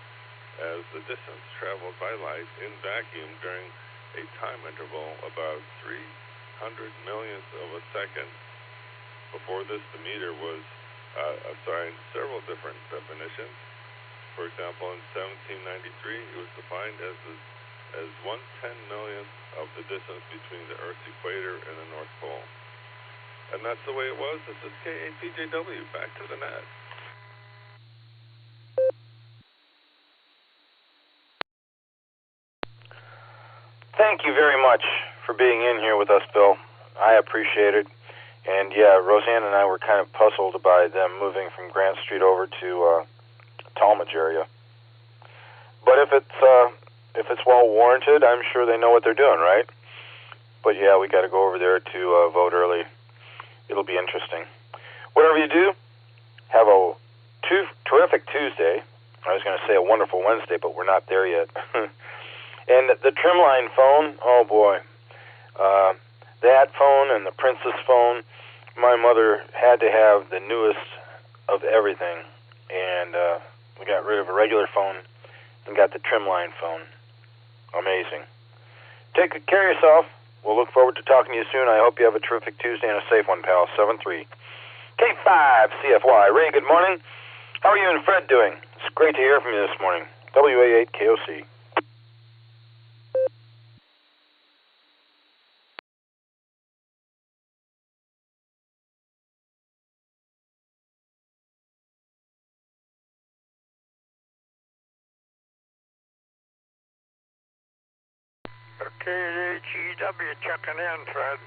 as the distance traveled by light in vacuum during a time interval about 300 millionths of a second. Before this, the meter was assigned several different definitions. For example, in 1793, it was defined as 1/10 millionth of the distance between the Earth's equator and the North Pole. And that's the way it was. This is K8PJW. Back to the net. Thank you very much for being in here with us, Bill. I appreciate it. And yeah, Roseanne and I were kind of puzzled by them moving from Grant Street over to Talmadge area. But if it's well warranted, I'm sure they know what they're doing, right? But yeah, we got to go over there to vote early. It'll be interesting. Whatever you do, have a terrific Tuesday. I was going to say a wonderful Wednesday, but we're not there yet. And the trimline phone, oh boy. That phone and the Princess phone, my mother had to have the newest of everything. And we got rid of a regular phone and got the trimline phone. Amazing. Take good care of yourself. We'll look forward to talking to you soon. I hope you have a terrific Tuesday and a safe one, pal. 73 K5 CFY. Ray, good morning. How are you and Fred doing? It's great to hear from you this morning. WA8 KOC. KHEW checking in, Fred.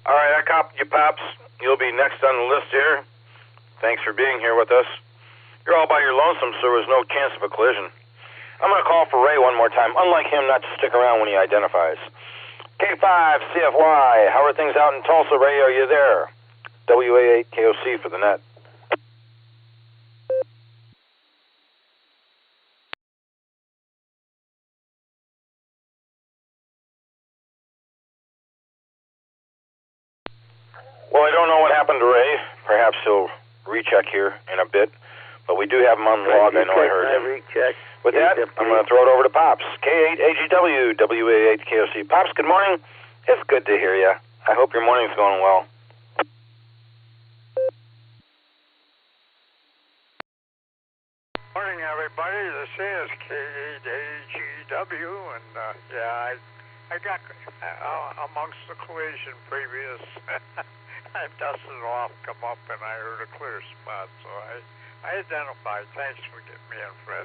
All right, I copied you, Pops. You'll be next on the list here. Thanks for being here with us. You're all by your lonesome, so there was no chance of a collision. I'm going to call for Ray one more time, unlike him not to stick around when he identifies. K5 CFY, how are things out in Tulsa, Ray? Are you there? WA8 KOC for the net. Well, I don't know what happened to Ray. Perhaps he'll recheck here in a bit. But we do have him on the log. I know I heard him. With that, I'm going to throw it over to Pops. K8AGW, WA8 KOC. Pops, good morning. It's good to hear you. I hope your morning's going well. Morning, everybody. This is K8AGW, and yeah, I got amongst the collision previous. I dusted it off, come up, and I heard a clear spot, so I identified. Thanks for getting me in, Fred.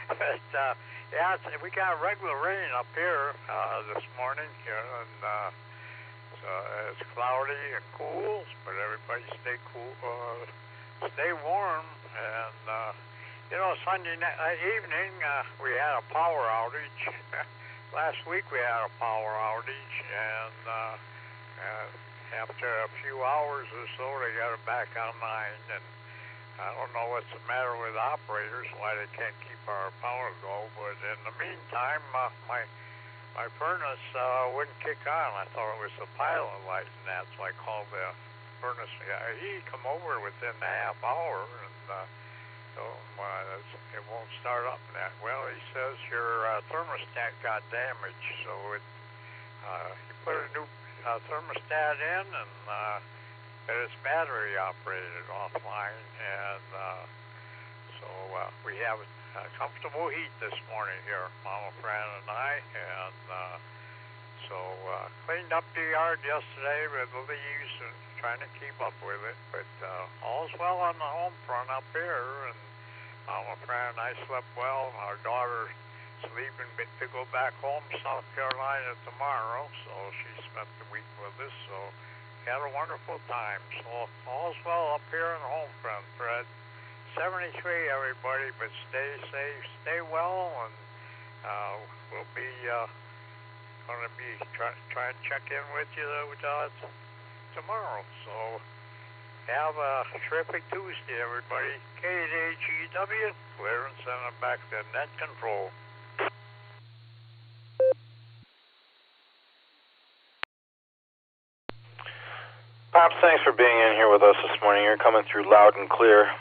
But yeah, we got regular rain up here this morning here, and so it's cloudy and cool, but everybody stay cool, stay warm, and you know, Sunday night evening we had a power outage. Last week we had a power outage, and after a few hours or so, they got it back online, and I don't know what's the matter with operators, why they can't keep our power go, but in the meantime, my furnace wouldn't kick on. I thought it was the pilot light, and that's why I called the furnace guy. He come over within a half hour, and so it won't start up that. Well, he says your thermostat got damaged, so he put a new thermostat in, and it's battery operated offline, and so we have comfortable heat this morning here, Mama Fran and I, and so cleaned up the yard yesterday with the leaves and trying to keep up with it, but all's well on the home front up here, and Mama Fran and I slept well. Our daughter leaving to go back home to South Carolina tomorrow, so she spent the week with us, so had a wonderful time. So all's well up here in the home front, Fred. 73, everybody, but stay safe, stay well, and we'll be going to be trying to check in with you tomorrow. So have a terrific Tuesday, everybody. KHEW, clear and send it back to net control. Pops, thanks for being in here with us this morning. You're coming through loud and clear.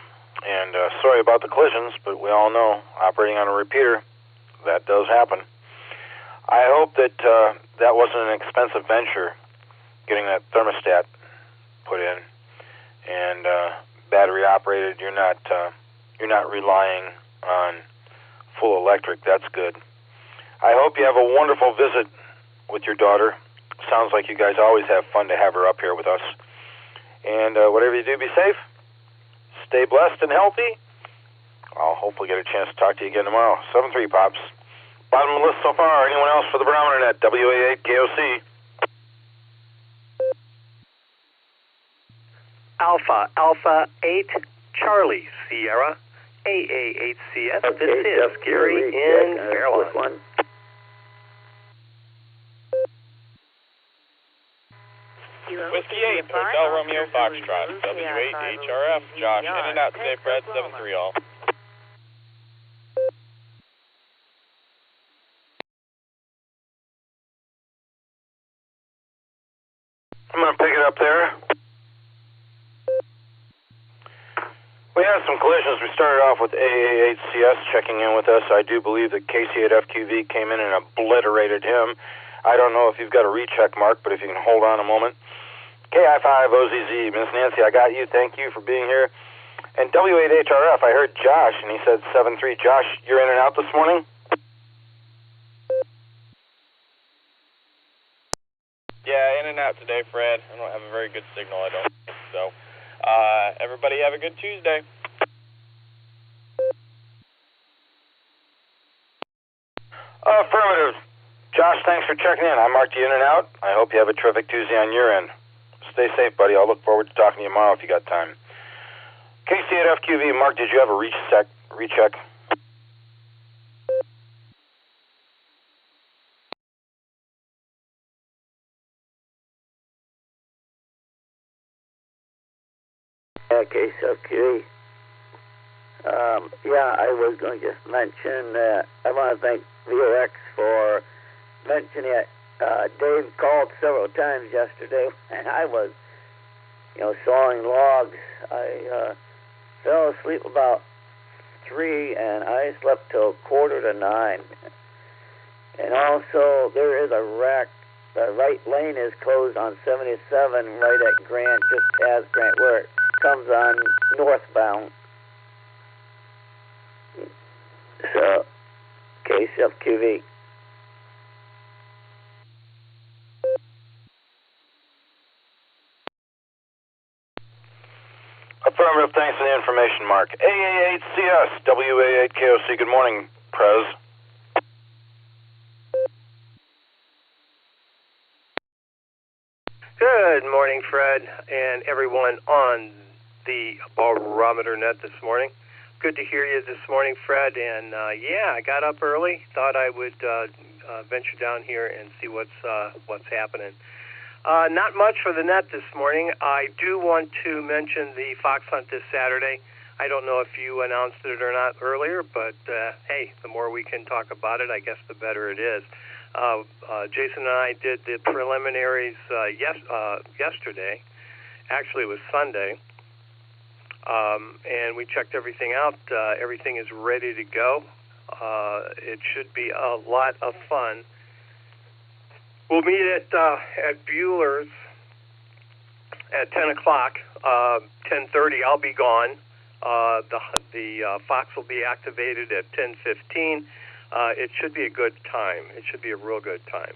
And sorry about the collisions, but we all know operating on a repeater, that does happen. I hope that that wasn't an expensive venture, getting that thermostat put in, and battery operated. You're not relying on full electric. That's good. I hope you have a wonderful visit with your daughter. Sounds like you guys always have fun to have her up here with us. And whatever you do, be safe. Stay blessed and healthy. I'll hopefully get a chance to talk to you again tomorrow. 7-3, Pops. Bottom of the list so far. Anyone else for the Barometer Net? WA8 KOC. Alpha 8 Charlie Sierra AA8CS. Okay, This is Gary in Fairlawn. Whiskey 8, Hotel Romeo Foxtrot, W8HRF, Josh, in and out today, Fred, 7-3 all. I'm going to pick it up there. We had some collisions. We started off with AA8CS checking in with us. I do believe that KC8FQV came in and obliterated him. I don't know if you've got a recheck, Mark, but if you can hold on a moment. KI5OZZ, Miss Nancy, I got you. Thank you for being here. And W8HRF, I heard Josh, and he said 7-3. Josh, you're in and out this morning? Yeah, in and out today, Fred. I don't have a very good signal, I don't think. So, everybody have a good Tuesday. Affirmative. Josh, thanks for checking in. I marked you in and out. I hope you have a terrific Tuesday on your end. Stay safe, buddy. I'll look forward to talking to you tomorrow if you got time. KC8FQV, Mark, did you have a recheck? KC8FQV. Yeah, I was going to just mention that I want to thank VOX for mentioning it. Dave called several times yesterday, and I was, sawing logs. I fell asleep about 3, and I slept till 8:45. And also, there is a wreck. The right lane is closed on 77 right at Grant, just past Grant, where it comes on northbound. So, KCFQV. Affirmative, thanks for the information, Mark. AA8CS, WA8KOC, good morning, Prez. Good morning, Fred, and everyone on the Barometer Net this morning. Good to hear you this morning, Fred, and I got up early, thought I would venture down here and see what's happening. Not much for the net this morning. I do want to mention the fox hunt this Saturday. I don't know if you announced it or not earlier, but hey, the more we can talk about it, I guess the better it is. Jason and I did the preliminaries yesterday. Actually, it was Sunday. And we checked everything out. Everything is ready to go. It should be a lot of fun. We'll meet at Bueller's at 10 o'clock. 10:30, I'll be gone. The fox will be activated at 10:15. It should be a good time. It should be a real good time.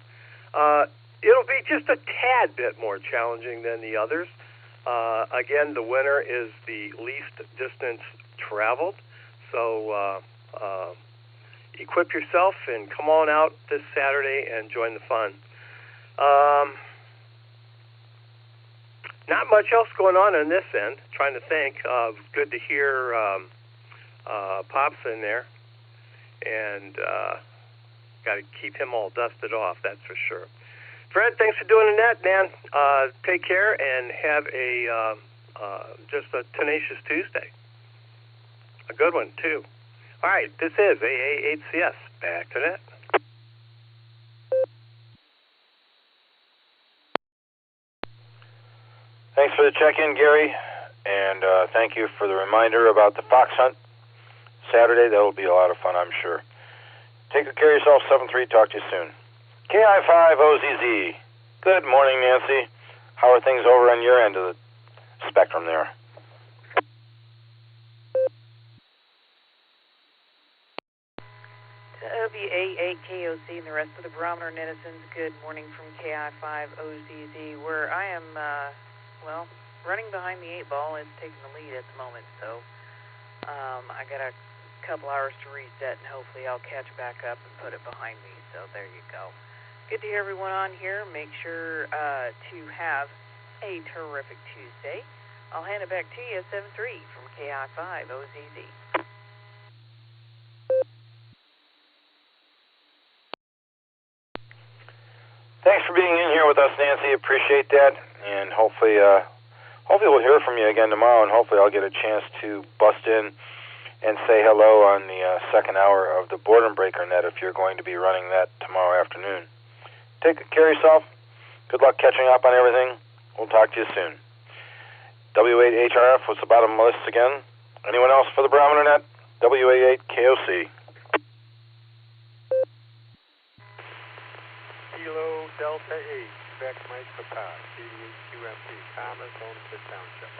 It'll be just a tad bit more challenging than the others. Again, the winner is the least distance traveled. So equip yourself and come on out this Saturday and join the fun. Not much else going on this end. Trying to think. Good to hear Pop's in there. And got to keep him all dusted off, that's for sure. Fred, thanks for doing the net, man. Take care and have a just a tenacious Tuesday. A good one, too. All right, this is AA8CS. Back to net. Thanks for the check-in, Gary, and thank you for the reminder about the fox hunt. Saturday, that will be a lot of fun, I'm sure. Take good care of yourself, 7-3, talk to you soon. KI5OZZ, good morning, Nancy. How are things over on your end of the spectrum there? WA8KOC and the rest of the Barometer netizens, good morning from KI5OZZ, where I am, running behind the 8-ball and taking the lead at the moment, so I got a couple hours to reset, and hopefully I'll catch back up and put it behind me, so there you go. Good to hear everyone on here. Make sure to have a terrific Tuesday. I'll hand it back to you at 7-3 from KI5OZZ. thanks for being in here with us, Nancy. Appreciate that. And hopefully we'll hear from you again tomorrow, and hopefully I'll get a chance to bust in and say hello on the second hour of the Boredom Breaker Net if you're going to be running that tomorrow afternoon. Take good care of yourself. Good luck catching up on everything. We'll talk to you soon. W8HRF was the bottom of the list again. Anyone else for the Barometer Net? W88KOC. Kilo Delta 8, Quebec Mike Papa, CDH-QMP, Thomas, Olmsted Township.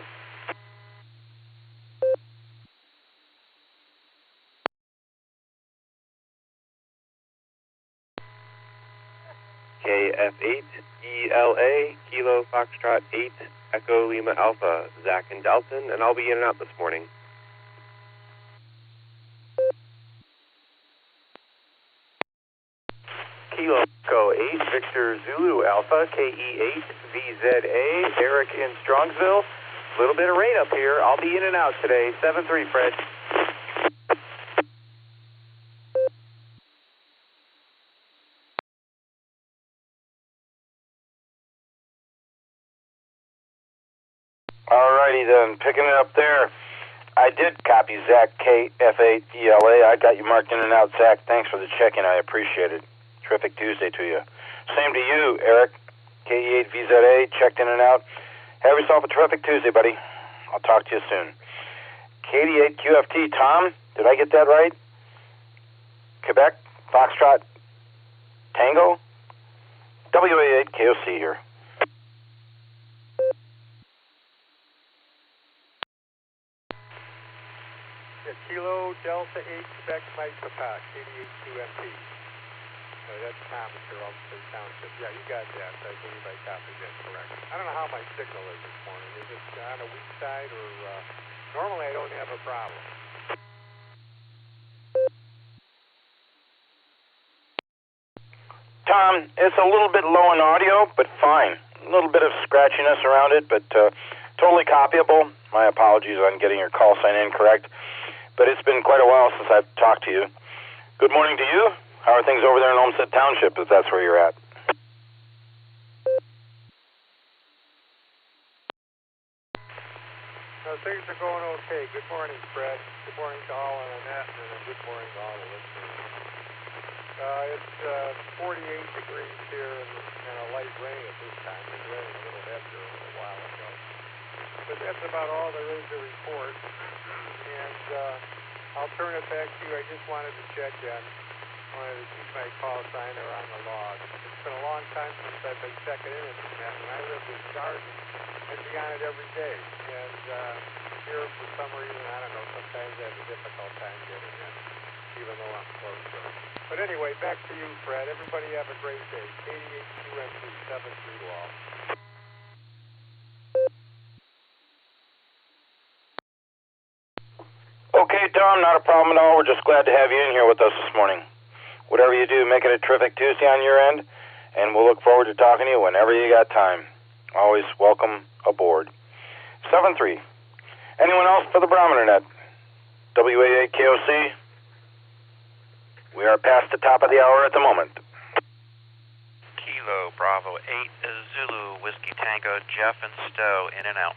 KF8ELA, Kilo Foxtrot 8, Echo Lima Alpha, Zach and Dalton, and I'll be in and out this morning. Kilo Echo 8, Victor Zulu Alpha, KE8, VZA, Eric in Strongsville. A little bit of rain up here. I'll be in and out today. 7-3, Fred. Alrighty then, picking it up there. I did copy Zach KF8ELA. I got you marked in and out, Zach. Thanks for the check-in. I appreciate it. Terrific Tuesday to you. Same to you, Eric. KE8VZA, checked in and out. Have yourself a terrific Tuesday, buddy. I'll talk to you soon. KD8QFT, Tom, did I get that right? Quebec, Foxtrot, Tango? WA8KOC here. Kilo Delta 8, Quebec Mike Papa, KD8QMP. That's Thomas here, Olmsted Township. Yeah, you got that. I believe I copied that correct. I don't know how my signal is this morning. Is it on a weak side or... normally I don't have a problem. Tom, it's a little bit low in audio, but fine. A little bit of scratchiness around it, but totally copyable. My apologies on getting your call sign incorrect. But it's been quite a while since I've talked to you. Good morning to you. How are things over there in Olmsted Township, if that's where you're at? Things are going okay. Good morning, Fred. Good morning to all on the net, and good morning to all the listeners. It's 48 degrees here and a light rain at this time. It was raining a little heavier a little while ago. But that's about all there is to report. And I'll turn it back to you. I just wanted to check in. I wanted to keep my call sign on the log. It's been a long time since I've been checking in at the net. When I lived in Garden, I'd be on it every day. And here, for some reason, I don't know, sometimes I have a difficult time getting in, even though I'm closer. But anyway, back to you, Fred. Everybody have a great day. 88QMP, 7-3 to all. Okay, Tom, not a problem at all. We're just glad to have you in here with us this morning. Whatever you do, make it a terrific Tuesday on your end, and we'll look forward to talking to you whenever you got time. Always welcome aboard. 7-3. Anyone else for the Barometer Net? WA8KOC. We are past the top of the hour at the moment. Kilo Bravo 8 Zulu Whiskey Tango Jeff and Stowe in and out.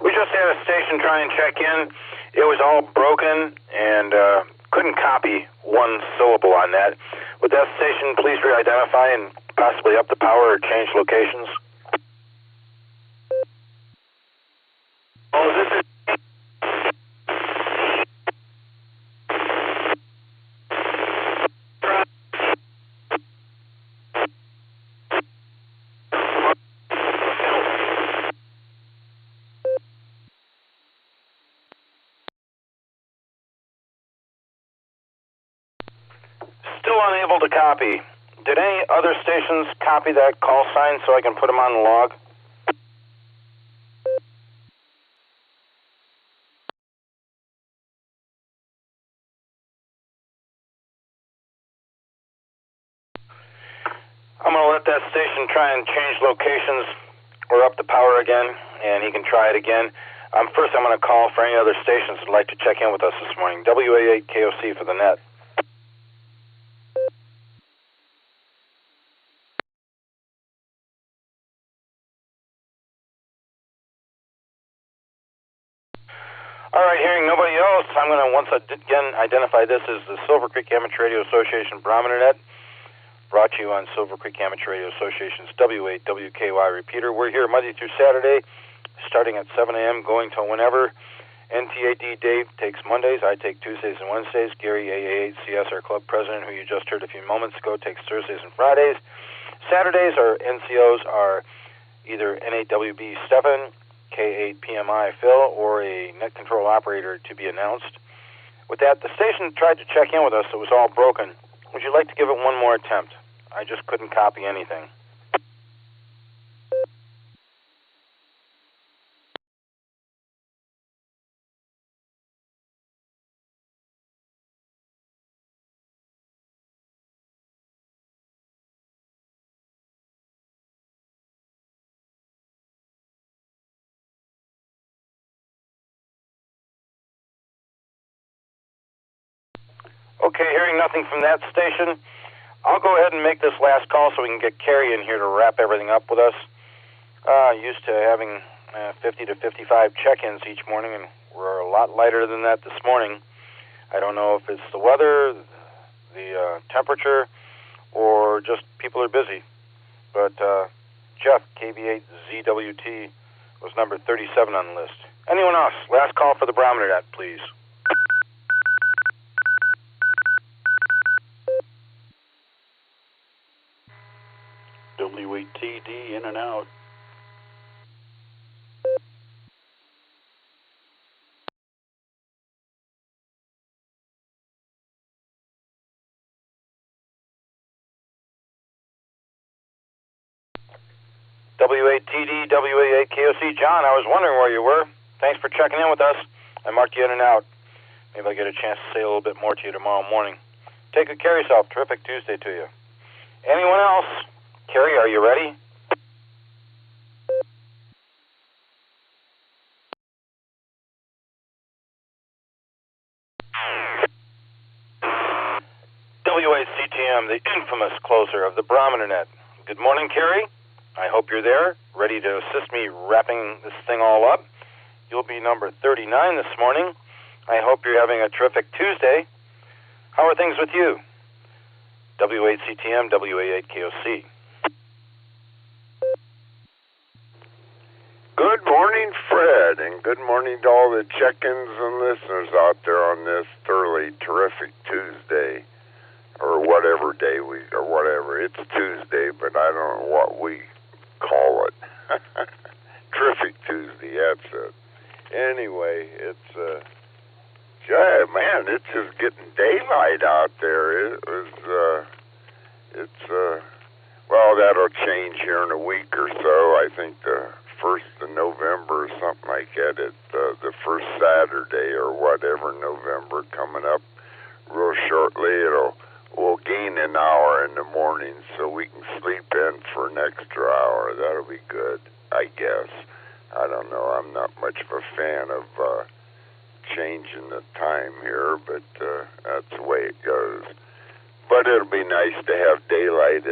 We just had a station try and check in. It was all broken and couldn't copy one syllable on that. Would that station please re-identify and possibly up the power or change locations? Oh, this is... Still unable to copy. Did any other stations copy that call sign so I can put them on the log? I'm going to let that station try and change locations we're up to power again, and he can try it again. First, I'm going to call for any other stations that would like to check in with us this morning. WA8KOC for the net. All right, hearing nobody else, I'm going to once again identify this as the Silvercreek Amateur Radio Association Barometer Net, brought to you on Silvercreek Amateur Radio Association's W8WKY repeater. We're here Monday through Saturday, starting at 7 a.m., going till whenever. NTAD Dave takes Mondays, I take Tuesdays and Wednesdays. Gary, AA8CS, our club president, who you just heard a few moments ago, takes Thursdays and Fridays. Saturdays, our NCOs are either N8WB Stefan, K8PMI Phil, or a net control operator to be announced. With that, the station tried to check in with us. It was all broken. Would you like to give it one more attempt? I just couldn't copy anything. Okay, hearing nothing from that station, I'll go ahead and make this last call so we can get Carrie in here to wrap everything up with us. Used to having 50 to 55 check-ins each morning, and we're a lot lighter than that this morning. I don't know if it's the weather, the temperature, or just people are busy. But Jeff, KB8ZWT, was number 37 on the list. Anyone else? Last call for the Barometer Net, please. WATD in and out. WATD, WA8KOC. John, I was wondering where you were. Thanks for checking in with us. I marked you in and out. Maybe I'll get a chance to say a little bit more to you tomorrow morning. Take good care of yourself. Terrific Tuesday to you. Anyone else? Carrie, are you ready? WACTM, the infamous closer of the Barometer Net. Good morning, Carrie. I hope you're there, ready to assist me wrapping this thing all up. You'll be number 39 this morning. I hope you're having a terrific Tuesday. How are things with you? W8CTM, WA8KOC. Good morning, Fred, and good morning to all the check-ins and listeners out there on this thoroughly terrific Tuesday, or whatever day or whatever. It's Tuesday, but I don't know what we call it. Terrific Tuesday, that's it. Anyway, it's, man, it's just getting daylight out there. Well, that'll change here in a week or so. I think the 1st of November or something like that, the first Saturday or whatever, November, coming up real shortly. We'll gain an hour in the morning so we can sleep in for an extra hour. That'll be good, I guess. I don't know. I'm not much of a fan of changing the time here, but that's the way it goes. But it'll be nice to have daylight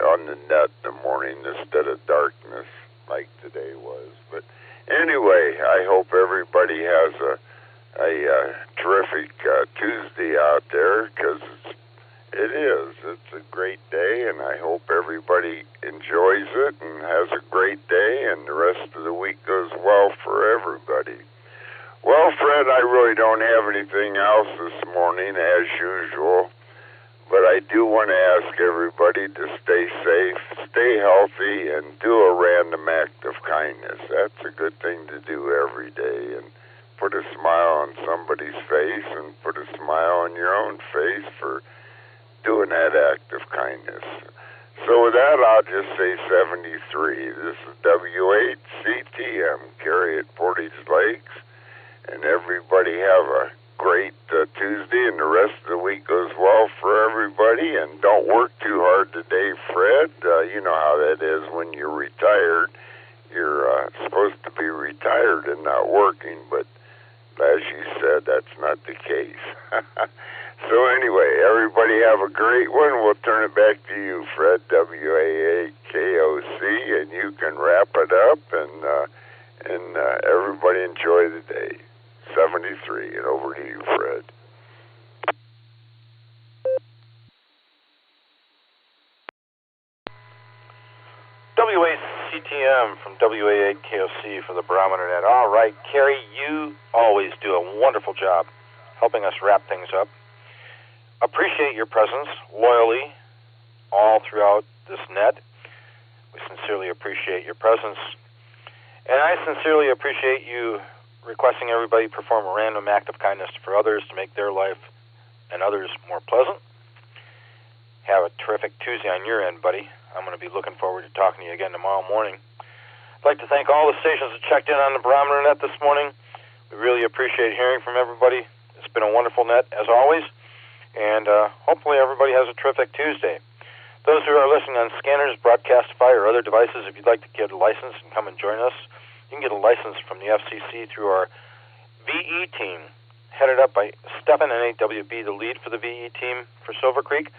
on the net in the morning instead of darkness like today was. But anyway, I hope everybody has a terrific Tuesday out there, because it's a great day, and I hope everybody enjoys it and has a great day, and the rest of the week goes well for everybody. Well, Fred, I really don't have anything else this morning, as usual, but I do want to ask everybody to stay safe, stay healthy, and do a random act of kindness. That's a good thing to do every day, and put a smile on somebody's face and put a smile on your own face for doing that act of kindness. So with that, I'll just say 73. This is W8CTM, Carrie at Portage Lakes, and everybody have a great Tuesday, and the rest of the week goes well for everybody, and don't work too hard today, Fred. You know how that is when you're retired. you're supposed to be retired and not working, but as you said, that's not the case. So anyway, everybody have a great one. We'll turn it back to you, Fred, WA8KOC, and you can wrap it up, and everybody enjoy the day. 73, and over to you, Fred. WACTM from WA8KOC for the Barometer Net. All right, Carrie, you always do a wonderful job helping us wrap things up. Appreciate your presence loyally all throughout this net. We sincerely appreciate your presence. And I sincerely appreciate you requesting everybody perform a random act of kindness for others to make their life and others more pleasant. Have a terrific Tuesday on your end, buddy. I'm going to be looking forward to talking to you again tomorrow morning. I'd like to thank all the stations that checked in on the Barometer Net this morning. We really appreciate hearing from everybody. It's been a wonderful net, as always. And hopefully everybody has a terrific Tuesday. Those who are listening on scanners, Broadcastify, or other devices, if you'd like to get a license and come and join us, you can get a license from the FCC through our VE team, headed up by Stefan, NAWB, the lead for the VE team for Silvercreek.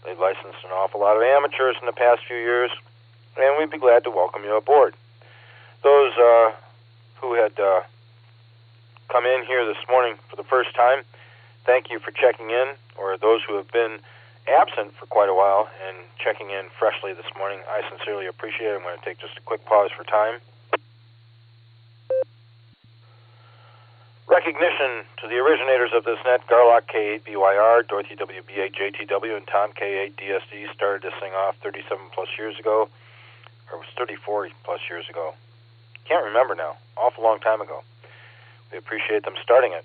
They've licensed an awful lot of amateurs in the past few years, and we'd be glad to welcome you aboard. Those who had come in here this morning for the first time, thank you for checking in, or those who have been absent for quite a while and checking in freshly this morning, I sincerely appreciate it. I'm going to take just a quick pause for time. Recognition to the originators of this net, Garlock K8BYR, Dorothy WB8 JTW, and Tom K8 DSD started this thing off 37 plus years ago, or it was 34 plus years ago. Can't remember now. Awful long time ago. We appreciate them starting it.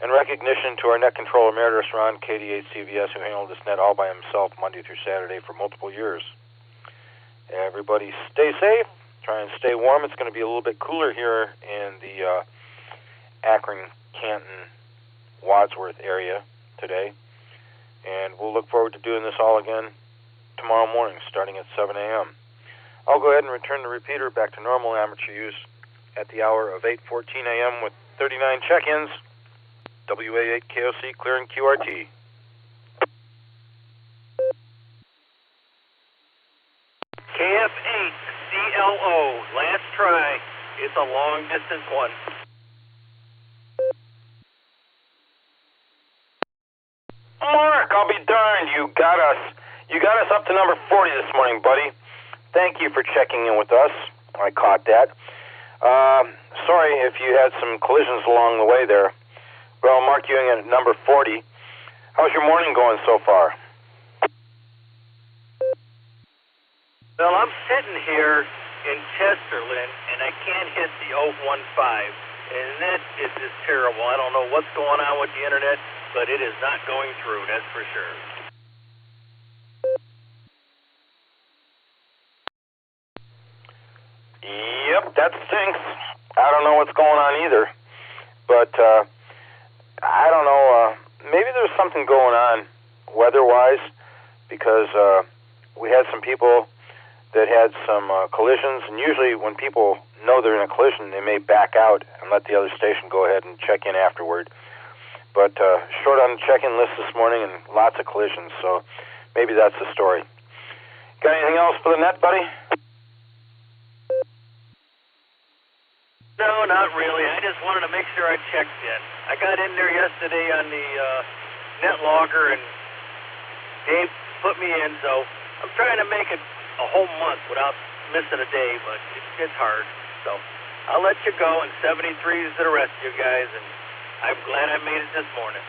And recognition to our net controller emeritus, Ron KD8CVS, who handled this net all by himself Monday through Saturday for multiple years. Everybody stay safe. Try and stay warm. It's going to be a little bit cooler here in the Akron, Canton, Wadsworth area today. And we'll look forward to doing this all again tomorrow morning, starting at 7 a.m. I'll go ahead and return the repeater back to normal amateur use at the hour of 8:14 a.m. with 39 check-ins. WA8KOC clearing QRT. KF8CLO, last try. It's a long-distance one. Mark, I'll be darned. You got us up to number 40 this morning, buddy. Thank you for checking in with us. I caught that. Sorry if you had some collisions along the way there. Well, I'll mark you in at number 40. How's your morning going so far? Well, I'm sitting here in Chesterland, and I can't hit the 015. And that is just terrible. I don't know what's going on with the internet, but it is not going through, that's for sure. Yep, that stinks. I don't know what's going on either. But, I don't know, maybe there's something going on weather-wise, because we had some people that had some collisions, and usually when people know they're in a collision, they may back out and let the other station go ahead and check in afterward. But short on the check-in list this morning and lots of collisions, so maybe that's the story. Got anything else for the net, buddy? No, not really. I just wanted to make sure I checked in. I got in there yesterday on the net logger, and Dave put me in, so I'm trying to make it a whole month without missing a day, but it's hard. So I'll let you go, and 73 is to the rest of you guys, and I'm glad I made it this morning.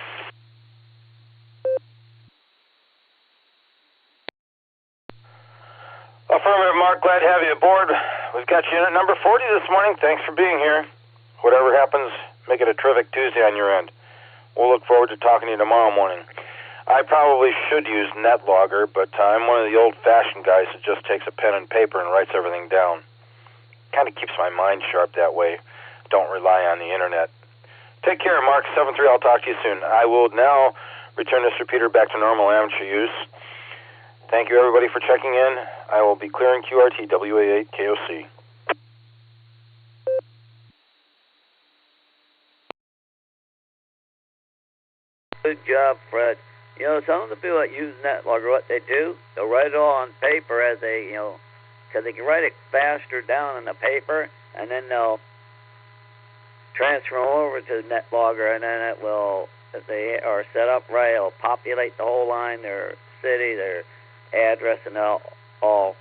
Affirmative, Mark. Glad to have you aboard. We've got you in at number 40 this morning. Thanks for being here. Whatever happens, make it a terrific Tuesday on your end. We'll look forward to talking to you tomorrow morning. I probably should use NetLogger, but I'm one of the old-fashioned guys that just takes a pen and paper and writes everything down. Kind of keeps my mind sharp that way. Don't rely on the internet. Take care, Mark. 73. I'll talk to you soon. I will now return this repeater back to normal amateur use. Thank you, everybody, for checking in. I will be clearing QRT WA8KOC. Good job, Fred. You know, some of the people that use NetLogger, what they do, they'll write it all on paper as they, you know, because they can write it faster down on the paper, and then they'll transfer them over to NetLogger, and then it will, if they are set up right, it'll populate the whole line, their city, their address, and all.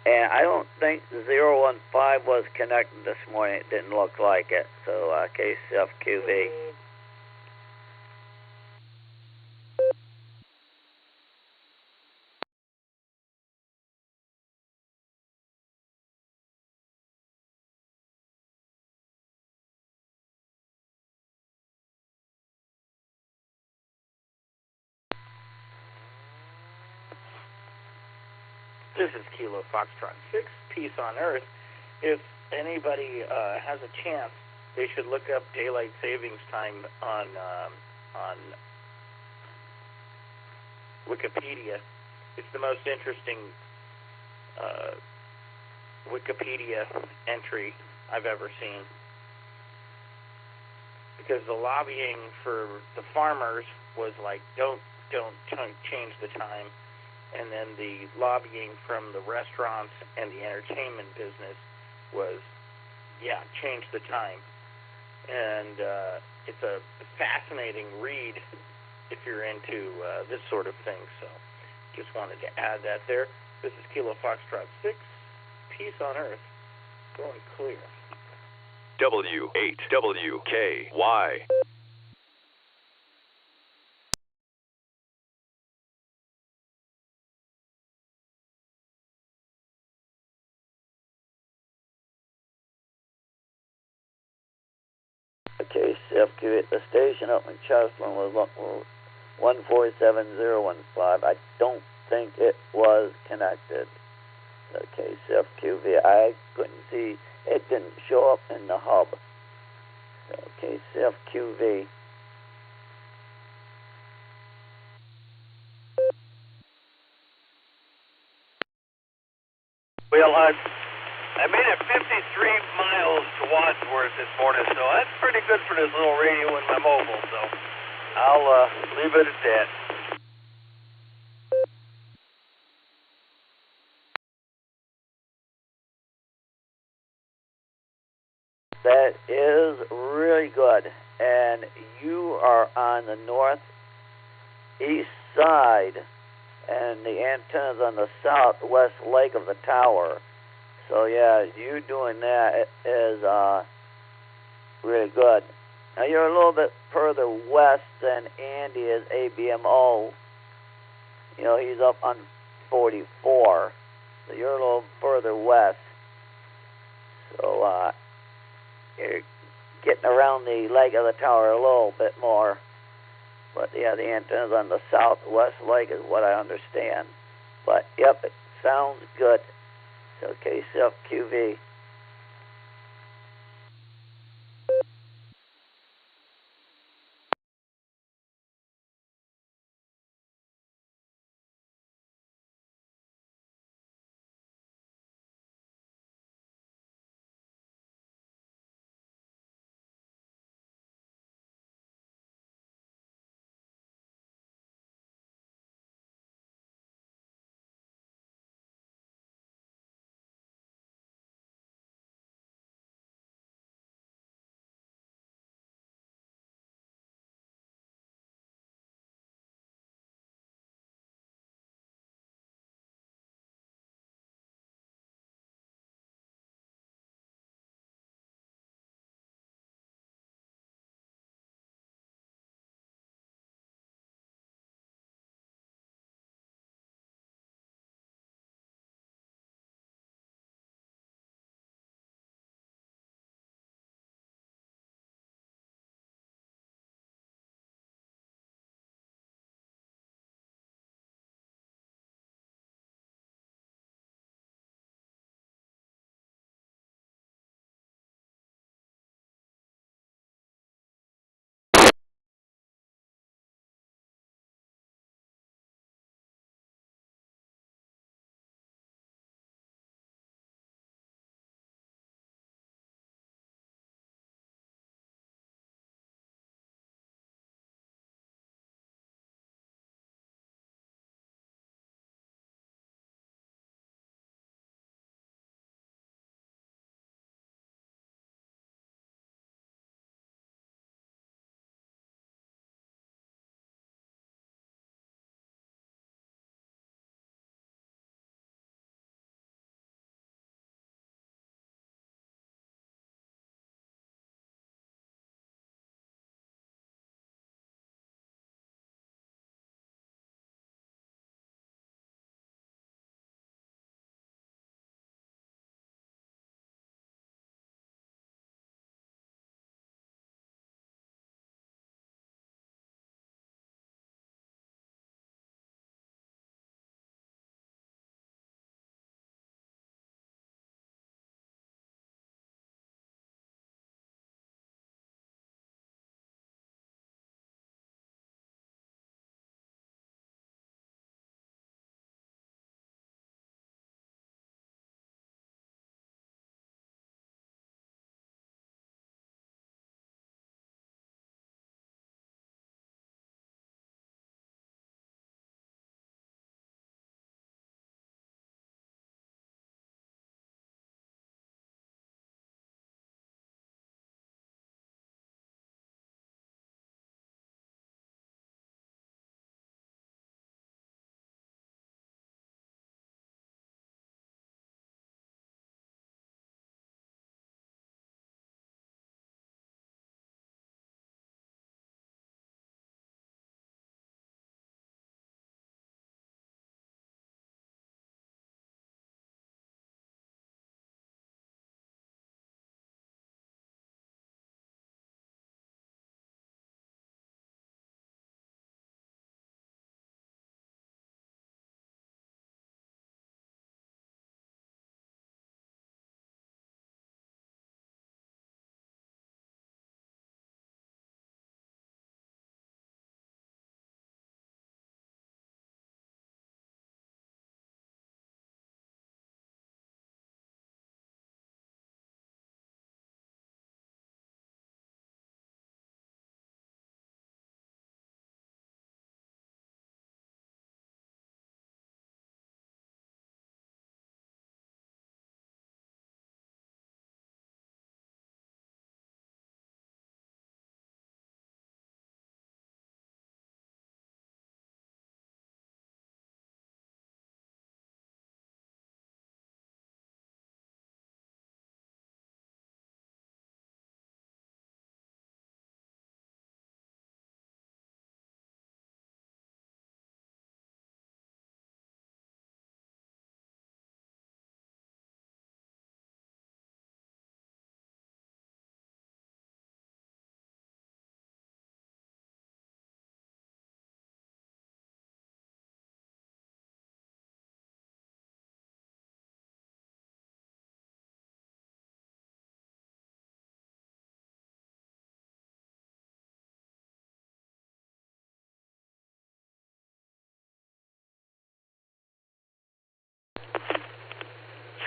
And I don't think the 015 was connected this morning. It didn't look like it. So, KCFQV. This is Kilo Foxtrot 6, Peace on Earth. If anybody has a chance, they should look up daylight savings time on Wikipedia. It's the most interesting Wikipedia entry I've ever seen. Because the lobbying for the farmers was like, don't change the time. And then the lobbying from the restaurants and the entertainment business was, change the time. And it's a fascinating read if you're into this sort of thing. So just wanted to add that there. This is Kilo Foxtrot 6, Peace on Earth, going clear. W8WKY. KCFQ at the station up in Chesterland was 147015. I don't think it was connected. So KCFQV, I couldn't see, it didn't show up in the hub. So KCFQV. Well, I made it 53 miles to Wadsworth this morning, so that's pretty good for this little radio in my mobile, so I'll leave it at that. That is really good. And you are on the northeast side, and the antenna's on the southwest leg of the tower. So yeah, you doing that is really good. Now you're a little bit further west than Andy is ABMO. You know, he's up on 44. So you're a little further west. So you're getting around the leg of the tower a little bit more. But yeah, the antenna's on the southwest leg is what I understand. But yep, it sounds good. So KCFQV.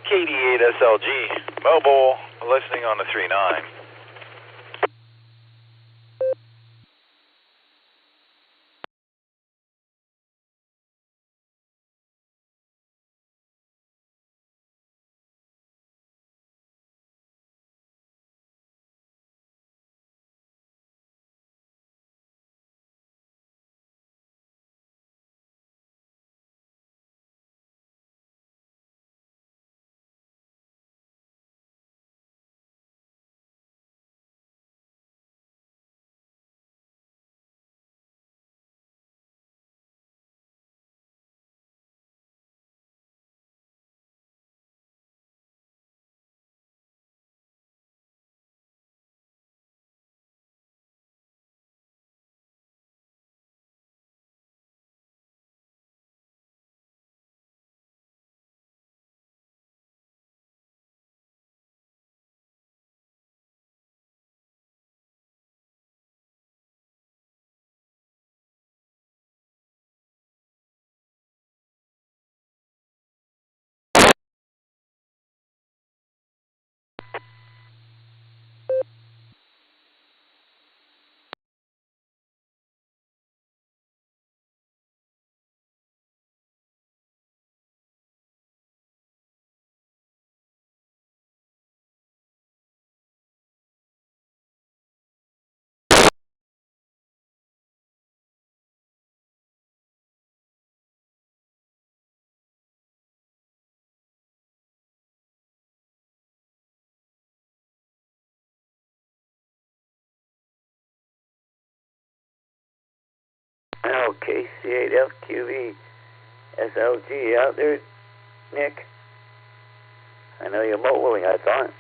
KD8SLG, mobile, listening on the 3.9. Okay, C8FQV SLG out there, Nick. I know you're mobiling, I thought.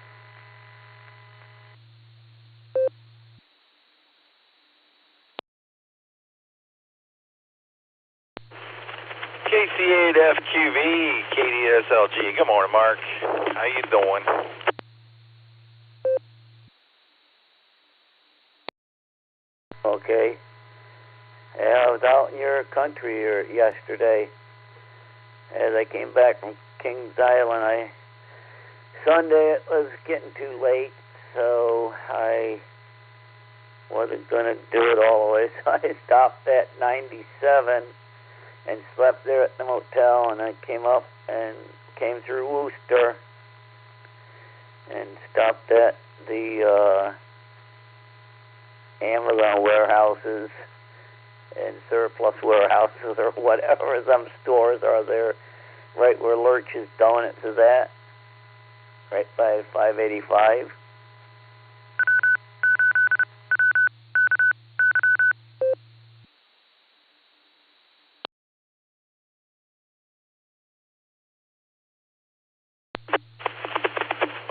KC8FQV, KDSLG. Good morning, Mark. How you doing? Okay. Yeah, I was out in your country yesterday. As I came back from Kings Island, Sunday it was getting too late, so I wasn't going to do it all the way. So I stopped at 97 and slept there at the motel, and I came up and came through Worcester and stopped at the Amazon warehouses and surplus warehouses or whatever some stores are there, right where Lurch's Donuts is at, right by 585.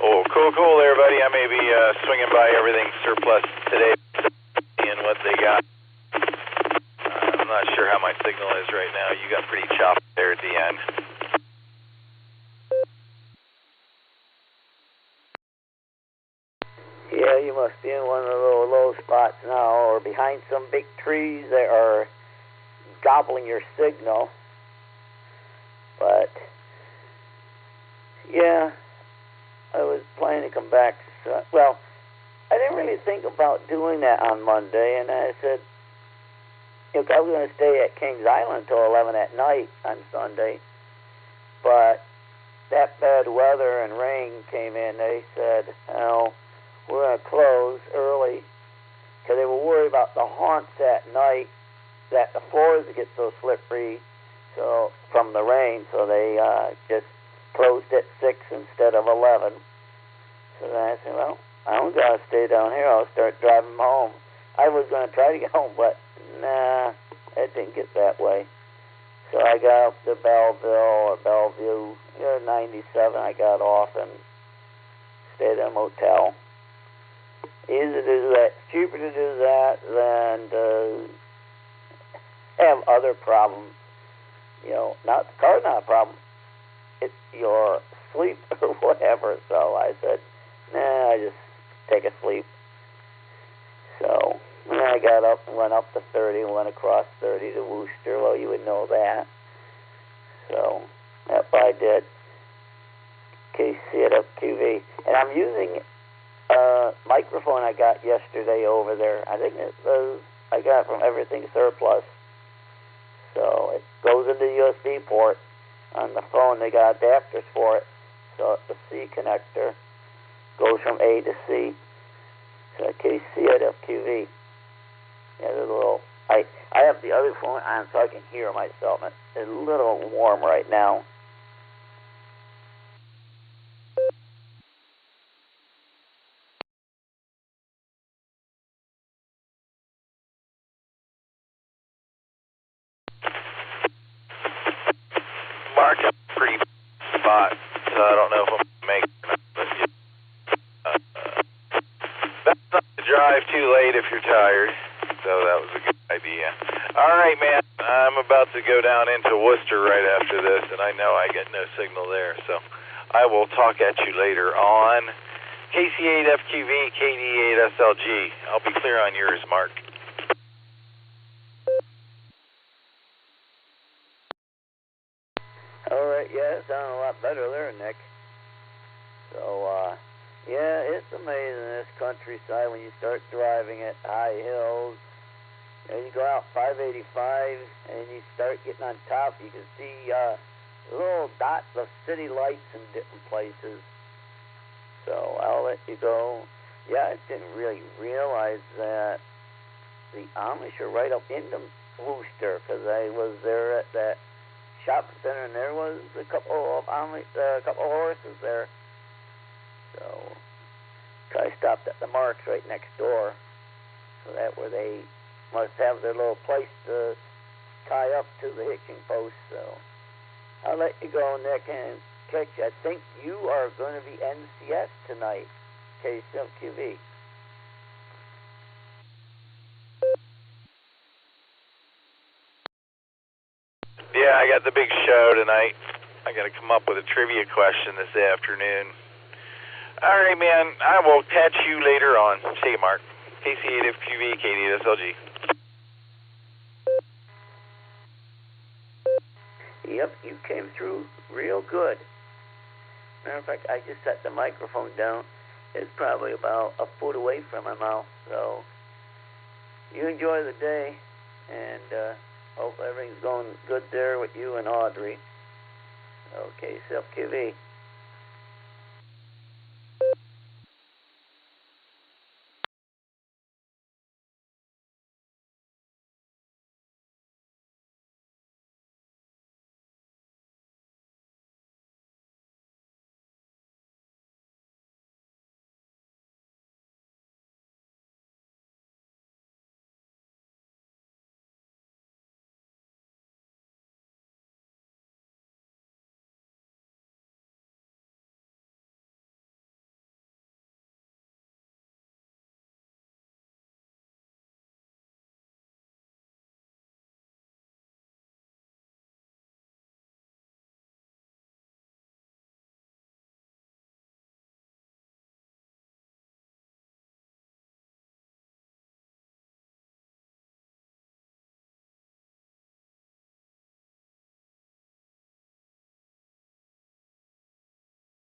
Oh, cool, everybody. I may be swinging by everything surplus today, seeing what they got. I'm not sure how my signal is right now. You got pretty choppy there at the end. Yeah, you must be in one of those low spots now, or behind some big trees that are gobbling your signal. But, yeah, I was planning to come back. Well, I didn't really think about doing that on Monday, and I said, look, I was going to stay at Kings Island until 11 at night on Sunday, but that bad weather and rain came in. They said, oh, we're going to close early because they were worried about the haunts at night, that the floors would get so slippery from the rain, so they just closed at 6 instead of 11. So then I said, well, I'm going to stay down here. I'll start driving home. I was going to try to get home, but nah, it didn't get that way. So I got up to Bellevue, 97. I got off and stayed at a motel. Easier to do that. It's cheaper to do that than to have other problems. Not the car's not a problem. It's your sleep or whatever. So I said, nah, I just take a sleep. So then I got up and went up to 30 and went across 30 to Worcester. Well, you would know that. So that's what I did. KCFQV. And I'm using a microphone I got yesterday over there. I think I got from Everything Surplus. So it goes into the USB port. On the phone, they got adapters for it. So the C connector goes from A to C. So KCFQV. Yeah, there's a little. I have the other phone on so I can hear myself. It's a little warm right now. Mark, I'm pretty spot, so I don't know if I'm going to make it or not. But that's not to drive too late if you're tired. So that was a good idea. All right, man. I'm about to go down into Worcester right after this, and I know I get no signal there. So I will talk at you later on KC8FQV, KD8SLG. I'll be clear on yours, Mark. All right, yeah, it sounded a lot better there, Nick. So, yeah, it's amazing, this countryside, when you start driving it, high hills. You go out 585, and you start getting on top, you can see little dots of city lights in different places. So, I'll let you go. Yeah, I didn't really realize that the Amish are right up into Worcester, because I was there at that shopping center, and there was a couple of horses there. So I stopped at the Marks right next door. So that where they must have their little place to tie up to the hitching post. So I'll let you go, Nick, and catch you. I think you are going to be NCS tonight, KCQV. Yeah, I got the big show tonight. I got to come up with a trivia question this afternoon. All right, man. I will catch you later on. See you, Mark. KC8FQV, KD8SLG. Yep, you came through real good. Matter of fact, I just set the microphone down. It's probably about a foot away from my mouth. So you enjoy the day, and hope everything's going good there with you and Audrey. Okay, self-QV.